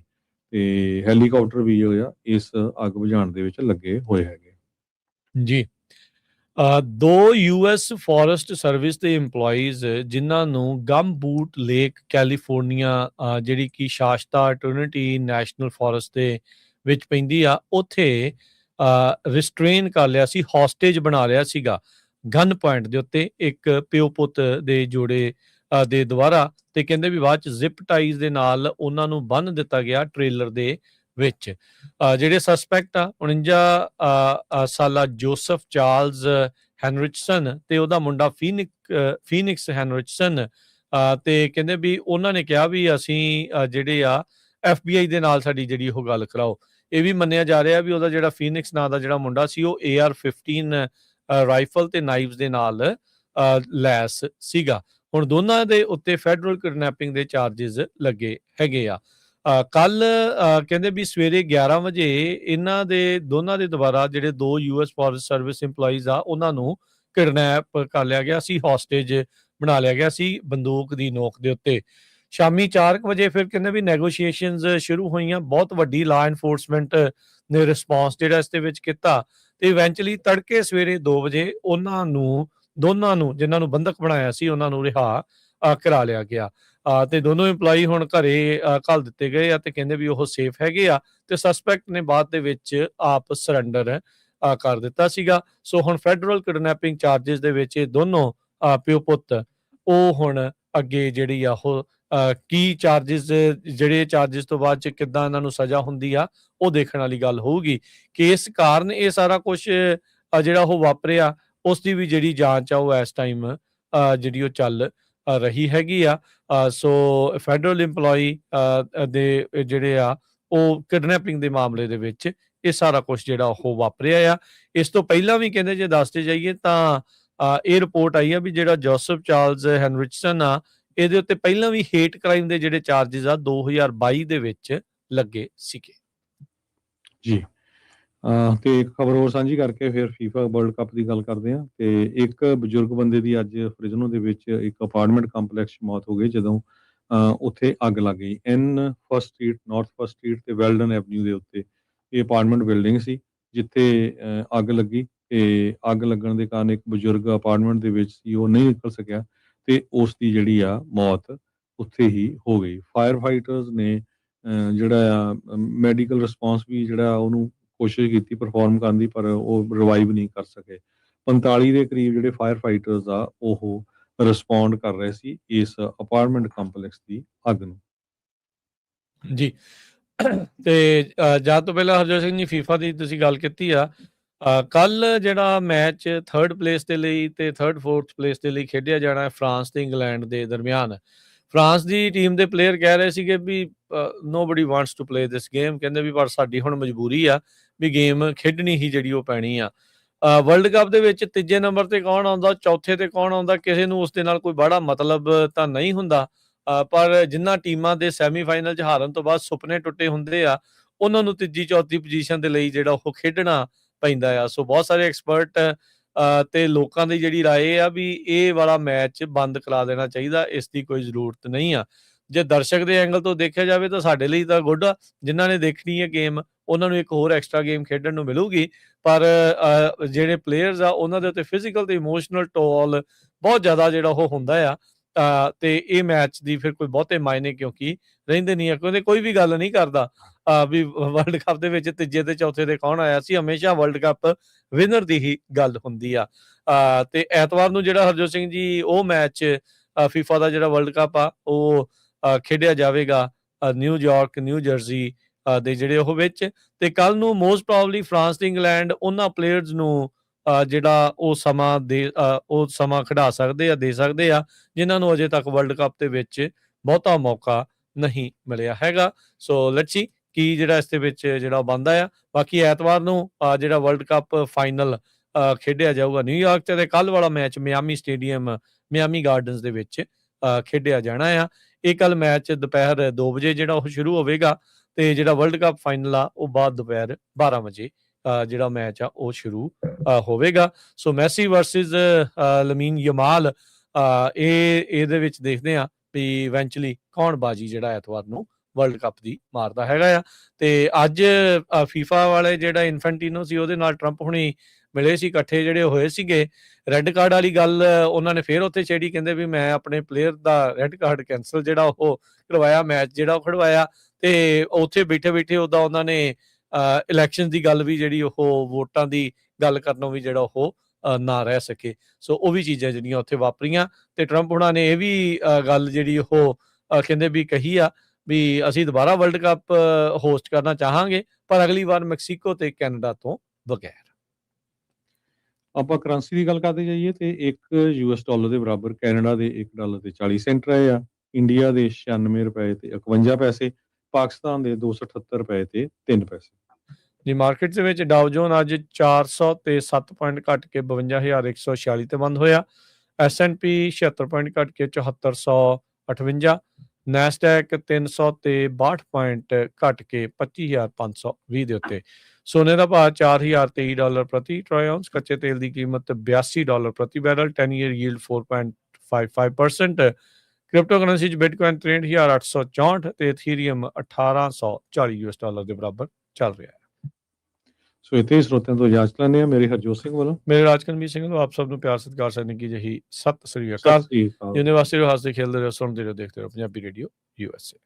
ਤੇ ਹੈਲੀਕਾਪਟਰ ਵੀ ਜੋ ਆ ਇਸ ਅੱਗ ਬੁਝਾਉਣ ਦੇ ਵਿੱਚ ਲੱਗੇ ਹੋਏ ਹੈਗੇ ਜੀ। 2 US ਫੋਰੈਸਟ ਸਰਵਿਸ ਦੇ EMPLOYEES ਜਿਨ੍ਹਾਂ ਨੂੰ ਗਮ ਬੂਟ ਲੇਕ ਕੈਲੀਫੋਰਨੀਆ ਜਿਹੜੀ ਕਿ ਸ਼ਾਸਤਾ ਟ੍ਰਿਨਿਟੀ ਨੈਸ਼ਨਲ ਫੋਰੈਸਟ ਦੇ ਵਿੱਚ ਪੈਂਦੀ ਆ ਉੱਥੇ ਰਿਸਟ੍ਰੇਨ ਕਰ ਲਿਆ ਸੀ, ਹੌਸਟੇਜ ਬਣਾ ਲਿਆ ਸੀਗਾ ਗਨ ਪੁਆਇੰਟ ਦੇ ਉੱਤੇ ਇੱਕ ਪਿਓ ਪੁੱਤ ਦੇ ਜੋੜੇ ਦੇ ਦੁਆਰਾ, ਤੇ ਕਹਿੰਦੇ ਵੀ ਬਾਅਦ ਚ ਜ਼ਿਪ ਟਾਈਜ਼ ਦੇ ਨਾਲ ਉਹਨਾਂ ਨੂੰ ਬੰਨ੍ਹ ਦਿੱਤਾ ਗਿਆ ਟ੍ਰੇਲਰ ਦੇ ਵਿੱਚ। ਜਿਹੜੇ ਸਸਪੈਕਟ ਆ 49 ਸਾਲਾ ਜੋਸਫ ਚਾਰਲਸ ਹੈਨਰਿਚਸਨ ਤੇ ਉਹਦਾ ਮੁੰਡਾ ਫੀਨਿਕਸ ਹੈਨਰਿਚਸਨ, ਤੇ ਕਹਿੰਦੇ ਵੀ ਉਹਨਾਂ ਨੇ ਕਿਹਾ ਵੀ ਅਸੀਂ ਜਿਹੜੇ ਆ FBI ਦੇ ਨਾਲ ਸਾਡੀ ਜਿਹੜੀ ਉਹ ਗੱਲ ਕਰਾਓ। ਇਹ ਵੀ ਮੰਨਿਆ ਜਾ ਰਿਹਾ ਵੀ ਉਹਦਾ ਜਿਹੜਾ ਫੀਨਿਕਸ ਨਾਂ ਦਾ ਜਿਹੜਾ ਮੁੰਡਾ ਸੀ ਉਹ AR-15 ਰਾਈਫਲ ਤੇ ਨਾਈਵਸ ਦੇ ਨਾਲ ਲੈਸ ਸੀਗਾ। ਹੁਣ ਦੋਨਾਂ ਦੇ ਉੱਤੇ ਫੈਡਰਲ ਕਿਡਨੈਪਿੰਗ ਦੇ ਚਾਰजेस ਲੱਗੇ ਹੈਗੇ ਆ। ਕੱਲ ਕਹਿੰਦੇ ਵੀ ਸਵੇਰੇ 11 ਵਜੇ ਇਹਨਾਂ ਦੇ ਦੋਨਾਂ ਦੇ ਦੁਆਰਾ ਜਿਹੜੇ 2 US ਫੋਰੈਸਟ ਸਰਵਿਸ EMPLOYEES ਆ ਉਹਨਾਂ ਨੂੰ ਕਿਡਨੈਪ ਕਰ ਲਿਆ ਗਿਆ ਸੀ, ਹੌਸਟੇਜ ਬਣਾ ਲਿਆ ਗਿਆ ਸੀ ਬੰਦੂਕ ਦੀ ਨੋਕ ਦੇ ਉੱਤੇ। ਸ਼ਾਮੀ 4 ਵਜੇ ਫਿਰ ਕਹਿੰਦੇ ਵੀ ਨੈਗੋਸ਼ੀਏਸ਼ਨਸ ਸ਼ੁਰੂ ਹੋਈਆਂ। ਬਹੁਤ ਵੱਡੀ ਲਾ ਐਨਫੋਰਸਮੈਂਟ ਨੇ ਰਿਸਪੌਂਸ ਜਿਹੜਾ ਇਸ ਦੇ ਵਿੱਚ ਕੀਤਾ, ਤੇ ਇਵੈਂਚੁਅਲੀ ਤੜਕੇ ਸਵੇਰੇ 2 ਵਜੇ ਉਹਨਾਂ ਨੂੰ ਦੋਨਾਂ ਨੂੰ ਜਿਨ੍ਹਾਂ ਨੂੰ ਬੰਦਕ ਬਣਾਇਆ ਸੀ ਉਹਨਾਂ ਨੂੰ ਰਿਹਾ ਕਰਾ ਲਿਆ ਗਿਆ, ਤੇ ਦੋਨੋਂ EMPLOYEE ਹੁਣ ਘਰੇ ਘੱਲ ਦਿੱਤੇ ਗਏ ਆ, ਤੇ ਕਹਿੰਦੇ ਵੀ ਉਹ ਸੇਫ ਹੈਗੇ ਆ, ਤੇ ਸਸਪੈਕਟ ਨੇ ਬਾਅਦ ਦੇ ਵਿੱਚ ਆਪ ਸਰੈਂਡਰ ਕਰ ਦਿੱਤਾ ਸੀਗਾ। ਸੋ ਹੁਣ ਫੈਡਰਲ ਕਿਡਨੈਪਿੰਗ ਚਾਰजेस ਦੇ ਵਿੱਚ ਇਹ ਦੋਨੋਂ ਪਿਓ ਪੁੱਤ ਉਹ ਹੁਣ ਅੱਗੇ ਜਿਹੜੀ ਆ ਉਹ ਕੀ ਚਾਰजेस ਤੋਂ ਬਾਅਦ ਚ ਕਿੱਦਾਂ ਇਹਨਾਂ ਨੂੰ ਸਜ਼ਾ ਹੁੰਦੀ ਆ ਉਹ ਦੇਖਣ ਵਾਲੀ ਗੱਲ ਹੋਊਗੀ ਕਿ ਇਸ ਕਾਰਨ ਇਹ ਸਾਰਾ ਕੁਝ ਜਿਹੜਾ ਉਹ ਵਾਪਰਿਆ ਉਸ ਦੀ ਵੀ ਜਿਹੜੀ ਜਾਂਚ ਆ ਉਹ ਇਸ ਟਾਈਮ ਜਿਹੜੀ ਉਹ ਚੱਲ ਰਹੀ ਹੈਗੀ ਆ। ਸੋ ਫੈਡਰਲ EMPLOYEE ਦੇ ਜਿਹੜੇ ਆ ਉਹ ਕਿਡਨੈਪਿੰਗ ਦੇ ਮਾਮਲੇ ਦੇ ਵਿੱਚ ਇਹ ਸਾਰਾ ਕੁਝ ਜਿਹੜਾ ਉਹ ਵਾਪਰਿਆ ਆ। ਇਸ ਤੋਂ ਪਹਿਲਾਂ ਵੀ ਕਹਿੰਦੇ ਜੇ ਦੱਸਦੇ ਜਾਈਏ ਤਾਂ ਇਹ ਰਿਪੋਰਟ ਆਈ ਆ ਵੀ ਜਿਹੜਾ ਜੋਸਫ ਚਾਰਲਸ ਹੈਨਰਿਚਸਨ ਆ ਇਹਦੇ ਉੱਤੇ ਪਹਿਲਾਂ ਵੀ ਹੇਟ ਕ੍ਰਾਈਮ ਦੇ ਜਿਹੜੇ ਚਾਰजेस ਆ 2022 ਦੇ ਵਿੱਚ ਲੱਗੇ ਸੀਗੇ। ਜੀ ਤੇ ਇੱਕ ਖਬਰ ਹੋਰ ਸਾਂਝੀ ਕਰਕੇ ਫਿਰ ਫੀਫਾ ਵਰਲਡ ਕੱਪ ਦੀ ਗੱਲ ਕਰਦੇ ਹਾਂ। ਤੇ ਇੱਕ ਬਜ਼ੁਰਗ ਬੰਦੇ ਦੀ ਅੱਜ ਫ੍ਰਿਜ਼ਨੋ ਦੇ ਵਿੱਚ ਇੱਕ ਅਪਾਰਟਮੈਂਟ ਕੰਪਲੈਕਸ 'ਚ ਮੌਤ ਹੋ ਗਈ ਜਦੋਂ ਉੱਥੇ ਅੱਗ ਲੱਗ ਗਈ। N first street, north first street ਤੇ ਵੈਲਡਨ ਐਵਨਿਊ ਦੇ ਉੱਤੇ ਇਹ ਅਪਾਰਟਮੈਂਟ ਬਿਲਡਿੰਗ ਸੀ, ਜਿੱਥੇ ਅੱਗ ਲੱਗੀ ਤੇ ਅੱਗ ਲੱਗਣ ਦੇ ਕਾਰਨ ਇੱਕ ਬਜ਼ੁਰਗ ਅਪਾਰਟਮੈਂਟ ਦੇ ਵਿੱਚ ਸੀ, ਉਹ ਨਹੀਂ ਨਿਕਲ ਸਕਿਆ ਤੇ ਉਸ ਦੀ ਜਿਹੜੀ ਆ ਮੌਤ ਉੱਥੇ ਹੀ ਹੋ ਗਈ। ਫਾਇਰ ਫਾਈਟਰਸ ਨੇ ਜਿਹੜਾ ਆ ਮੈਡੀਕਲ ਰਿਸਪੌਂਸ ਵੀ ਜਿਹੜਾ ਉਹਨੂੰ ਕੋਸ਼ਿਸ਼ ਕੀਤੀ ਪਰਫੋਰਮ ਕਰਨ ਦੀ, ਪਰ ਉਹ ਰਿਵਾਈਵ ਨਹੀਂ ਕਰ ਸਕੇ। 45 ਦੇ ਕਰੀਬ ਜਿਹੜੇ ਫਾਇਰ ਫਾਈਟਰਸ ਆ ਉਹ ਰਿਸਪੌਂਡ ਕਰ ਰਹੇ ਸੀ ਇਸ ਅਪਾਰਟਮੈਂਟ ਕੰਪਲੈਕਸ ਦੀ ਅੱਗ ਨੂੰ। ਜੀ ਤੇ ਜਦ ਤੋਂ ਪਹਿਲਾਂ ਹਰਜੋਤ ਸਿੰਘ ਜੀ ਫੀਫਾ ਦੀ ਤੁਸੀਂ ਗੱਲ ਕੀਤੀ ਆ, ਕੱਲ ਜਿਹੜਾ ਮੈਚ 3rd ਪਲੇਸ ਦੇ ਲਈ ਤੇ 3rd 4th ਪਲੇਸ ਦੇ ਲਈ ਖੇਡਿਆ ਜਾਣਾ ਹੈ ਫਰਾਂਸ ਤੇ ਇੰਗਲੈਂਡ ਦੇ ਦਰਮਿਆਨ। ਫਰਾਂਸ ਦੀ ਟੀਮ ਦੇ ਪਲੇਅਰ ਕਹਿ ਰਹੇ ਸੀਗੇ ਵੀ nobody wants to play this game, ਕਹਿੰਦੇ ਵੀ ਪਰ ਸਾਡੀ ਹੁਣ ਮਜਬੂਰੀ ਆ ਵੀ ਗੇਮ ਖੇਡਣੀ ਹੀ ਜਿਹੜੀ ਉਹ ਪੈਣੀ ਆ। ਵਰਲਡ ਕੱਪ ਦੇ ਵਿੱਚ ਤੀਜੇ ਨੰਬਰ ਤੇ ਕੌਣ ਆਉਂਦਾ, ਚੌਥੇ ਤੇ ਕੌਣ ਆਉਂਦਾ, ਕਿਸੇ ਨੂੰ ਉਸ ਦੇ ਨਾਲ ਕੋਈ ਬੜਾ ਮਤਲਬ ਤਾਂ ਨਹੀਂ ਹੁੰਦਾ, ਪਰ ਜਿਨ੍ਹਾਂ ਟੀਮਾਂ ਦੇ ਸੈਮੀਫਾਈਨਲ 'ਚ ਹਾਰਨ ਤੋਂ ਬਾਅਦ ਸੁਪਨੇ ਟੁੱਟੇ ਹੁੰਦੇ ਆ, ਉਹਨਾਂ ਨੂੰ ਤੀਜੀ ਚੌਥੀ ਪੋਜੀਸ਼ਨ ਦੇ ਲਈ ਜਿਹੜਾ ਉਹ ਖੇਡਣਾ ਪੈਂਦਾ ਆ। ਸੋ ਬਹੁਤ ਸਾਰੇ ਐਕਸਪਰਟ ਤੇ ਲੋਕਾਂ ਦੀ ਜਿਹੜੀ ਰਾਏ ਆ ਵੀ ਇਹ ਵਾਲਾ ਮੈਚ ਬੰਦ ਕਰਾ ਦੇਣਾ ਚਾਹੀਦਾ, ਇਸ ਦੀ ਕੋਈ ਜ਼ਰੂਰਤ ਨਹੀਂ ਆ। ਜੇ ਦਰਸ਼ਕ ਦੇ ਐਂਗਲ ਤੋਂ ਦੇਖਿਆ ਜਾਵੇ ਤਾਂ ਸਾਡੇ ਲਈ ਤਾਂ ਗੁੱਡ ਆ, ਜਿਨ੍ਹਾਂ ਨੇ ਦੇਖਣੀ ਹੈ ਗੇਮ ਉਹਨਾਂ ਨੂੰ ਇੱਕ ਹੋਰ ਐਕਸਟਰਾ ਗੇਮ ਖੇਡਣ ਨੂੰ ਮਿਲੂਗੀ, ਪਰ ਜਿਹੜੇ ਪਲੇਅਰਸ ਆ ਉਹਨਾਂ ਦੇ ਉੱਤੇ ਫਿਜ਼ੀਕਲ ਤੇ ਇਮੋਸ਼ਨਲ ਟੋਲ ਬਹੁਤ ਜ਼ਿਆਦਾ ਜਿਹੜਾ ਉਹ ਹੁੰਦਾ ਆ, ਤੇ ਇਹ ਮੈਚ ਦੀ ਫਿਰ ਕੋਈ ਬਹੁਤੇ ਮਾਇਨੇ ਕਿਉਂਕਿ ਰਹਿੰਦੇ ਨਹੀਂ ਆ, ਕਿਉਂਕਿ ਕੋਈ ਵੀ ਗੱਲ ਨਹੀਂ ਕਰਦਾ ਵੀ ਵਰਲਡ ਕੱਪ ਦੇ ਵਿੱਚ ਤੀਜੇ ਤੇ ਚੌਥੇ ਤੇ ਕੌਣ ਆਇਆ ਸੀ, ਹਮੇਸ਼ਾ ਵਰਲਡ ਕੱਪ ਵਿਨਰ ਦੀ ਹੀ ਗੱਲ ਹੁੰਦੀ ਆ। ਤੇ ਐਤਵਾਰ ਨੂੰ ਜਿਹੜਾ ਹਰਜੋਤ ਸਿੰਘ ਜੀ ਉਹ ਮੈਚ ਫੀਫਾ ਦਾ ਜਿਹੜਾ ਵਰਲਡ ਕੱਪ ਆ ਉਹ ਖੇਡਿਆ ਜਾਵੇਗਾ ਨਿਊਯਾਰਕ, ਨਿਊ ਜਰਸੀ ਦੇ ਜਿਹੜੇ ਉਹ ਵਿੱਚ, ਤੇ ਕੱਲ ਨੂੰ ਮੋਸਟ ਪ੍ਰੋਬਬਲੀ ਫਰਾਂਸ ਤੇ ਇੰਗਲੈਂਡ ਉਹਨਾਂ ਪਲੇਅਰਸ ਨੂੰ ਜਿਹੜਾ ਉਹ ਸਮਾਂ ਖਿਡਾ ਸਕਦੇ ਆ, ਦੇ ਸਕਦੇ ਆ, ਜਿਨ੍ਹਾਂ ਨੂੰ ਅਜੇ ਤੱਕ ਵਰਲਡ ਕੱਪ ਦੇ ਵਿੱਚ ਬਹੁਤਾ ਮੌਕਾ ਨਹੀਂ ਮਿਲਿਆ ਹੈਗਾ। ਸੋ ਲੈਟਸ ਸੀ ਕੀ ਜਿਹੜਾ ਇਸ ਦੇ ਵਿੱਚ ਜਿਹੜਾ ਬਣਦਾ ਆ। ਬਾਕੀ ਐਤਵਾਰ ਨੂੰ ਜਿਹੜਾ ਵਰਲਡ ਕੱਪ ਫਾਈਨਲ ਖੇਡਿਆ ਜਾਊਗਾ ਨਿਊਯਾਰਕ 'ਚ, ਤੇ ਕੱਲ ਵਾਲਾ match Miami stadium, Miami gardens ਦੇ ਵਿੱਚ ਖੇਡਿਆ ਜਾਣਾ ਆ। ਇਹ ਕੱਲ ਮੈਚ ਦੁਪਹਿਰ 2 ਵਜੇ ਜਿਹੜਾ ਉਹ ਸ਼ੁਰੂ ਹੋਵੇਗਾ, ਤੇ ਜਿਹੜਾ ਵਰਲਡ ਕੱਪ ਫਾਈਨਲ ਆ ਉਹ ਬਾਅਦ ਦੁਪਹਿਰ 12 ਵਜੇ ਜਿਹੜਾ ਮੈਚ ਆ ਉਹ ਸ਼ੁਰੂ ਹੋਵੇਗਾ। ਸੋ ਮੈਸੀ ਵਰਸਿਸ ਲਮੀਨ ਯਮਾਲ, ਇਹਦੇ ਵਿੱਚ ਦੇਖਦੇ ਆ ਵੀ ਇਵੈਂਚੁਅਲੀ ਕੌਣ ਬਾਜੀ ਜਿਹੜਾ ਐਤਵਾਰ ਨੂੰ ਵਰਲਡ ਕੱਪ ਦੀ ਮਾਰਦਾ ਹੈਗਾ ਆ। ਤੇ ਅੱਜ ਫੀਫਾ ਵਾਲੇ ਜਿਹੜਾ ਇਨਫੈਂਟੀਨੋ ਸੀ ਉਹਦੇ ਨਾਲ ਟਰੰਪ ਹੁਣੀ ਮਿਲੇ ਸੀ, ਇਕੱਠੇ ਜਿਹੜੇ ਹੋਏ ਸੀਗੇ। ਰੈੱਡ ਕਾਰਡ ਵਾਲੀ ਗੱਲ ਉਹਨਾਂ ਨੇ ਫਿਰ ਉੱਥੇ ਛੇੜੀ, ਕਹਿੰਦੇ ਵੀ ਮੈਂ ਆਪਣੇ ਪਲੇਅਰ ਦਾ ਰੈੱਡ ਕਾਰਡ ਕੈਂਸਲ ਜਿਹੜਾ ਉਹ ਕਰਵਾਇਆ, ਮੈਚ ਜਿਹੜਾ ਉਹ ਖੜਵਾਇਆ, ਤੇ ਉੱਥੇ ਬੈਠੇ ਬੈਠੇ ਉਹਦਾ ਉਹਨਾਂ ਨੇ ਇਲੈਕਸ਼ਨ ਦੀ ਗੱਲ ਵੀ ਜਿਹੜੀ ਉਹ ਵੋਟਾਂ ਦੀ ਗੱਲ ਕਰਨੋਂ ਵੀ ਜਿਹੜਾ ਉਹ ਨਾ ਰਹਿ ਸਕੇ। ਸੋ ਉਹ ਵੀ ਚੀਜ਼ਾਂ ਜਿਹੜੀਆਂ ਉੱਥੇ ਵਾਪਰੀਆਂ, ਤੇ ਟਰੰਪ ਹੁਣਾਂ ਨੇ ਇਹ ਵੀ ਗੱਲ ਜਿਹੜੀ ਉਹ ਕਹਿੰਦੇ ਵੀ ਕਹੀ ਆ ਵੀ ਅਸੀਂ ਦੁਬਾਰਾ ਵਰਲਡ ਕੱਪ ਹੋਸਟ ਕਰਨਾ ਚਾਹਾਂਗੇ, ਪਰ ਅਗਲੀ ਵਾਰ ਮੈਕਸੀਕੋ ਤੇ ਕੈਨੇਡਾ ਤੋਂ ਬਗੈਰ। ਆਪਾਂ ਕਰੰਸੀ ਦੀ ਗੱਲ ਕਰਦੇ ਜਾਈਏ ਤੇ $1 ਦੇ ਬਰਾਬਰ ਕੈਨੇਡਾ ਦੇ $1 ਤੇ 40 ਸੈਂਟ ਰਹੇ ਆ, ਇੰਡੀਆ ਦੇ 96 ਰੁਪਏ ਤੇ 51 ਪੈਸੇ, ਪਾਕਿਸਤਾਨ ਦੇ 278 ਰੁਪਏ ਤੇ 3 ਪੈਸੇ। ਜੀ ਮਾਰਕੀਟ ਦੇ ਵਿੱਚ ਡਾਓ ਜੋਨ ਅੱਜ 400 ਤੇ 7 ਪੁਆਇੰਟ ਘਟ ਕੇ 52,146 ਤੇ ਬੰਦ ਹੋਇਆ। S&P 76 ਪੁਆਇੰਟ ਘਟ ਕੇ 7458, ਨੈਸਡੈਕ 300 ਤੇ 62 ਪੁਆਇੰਟ ਘਟ ਕੇ 25,520 ਦੇ ਉੱਤੇ। ਸੋਨੇ ਦਾ ਭਾਅ $4,023 ਪ੍ਰਤੀ ਟ੍ਰੋਏ ਆਉਂਸ, ਕੱਚੇ ਤੇਲ ਦੀ ਕੀਮਤ $82 ਪ੍ਰਤੀ barrel, 10 year yield 4.55%। Crypto currency 'ਚ ਬਿਟਕੋਇਨ 63,864 ਤੇ ਇਥੀਰੀਅਮ $1,840 ਦੇ ਬਰਾਬਰ ਚੱਲ ਰਿਹਾ ਹੈ। ਸੋ ਇੱਥੇ ਸਰੋਤਿਆਂ ਤੋਂ ਇਜਾਜ਼ਤ ਲੈਂਦੇ ਹਾਂ। ਮੇਰੇ ਹਰਜੋਤ ਸਿੰਘ ਵੱਲੋਂ, ਮੇਰੇ ਰਾਜਕਨਵੀਰ ਸਿੰਘ ਨੂੰ ਆਪ ਸਭ ਨੂੰ ਪਿਆਰ ਸਤਿਕਾਰ ਸਨ ਕੀ ਜਹੀ ਸਤਿ ਸ੍ਰੀ ਅਕਾਲ। ਯੂਨੀਵਰਸਿਟੀ ਰਹੋ, ਹੱਸਦੇ ਖੇਲਦੇ ਰਹੋ, ਸੁਣਦੇ ਰਹੋ, ਦੇਖਦੇ ਰਹੋ ਪੰਜਾਬੀ ਰੇਡੀਓ USA।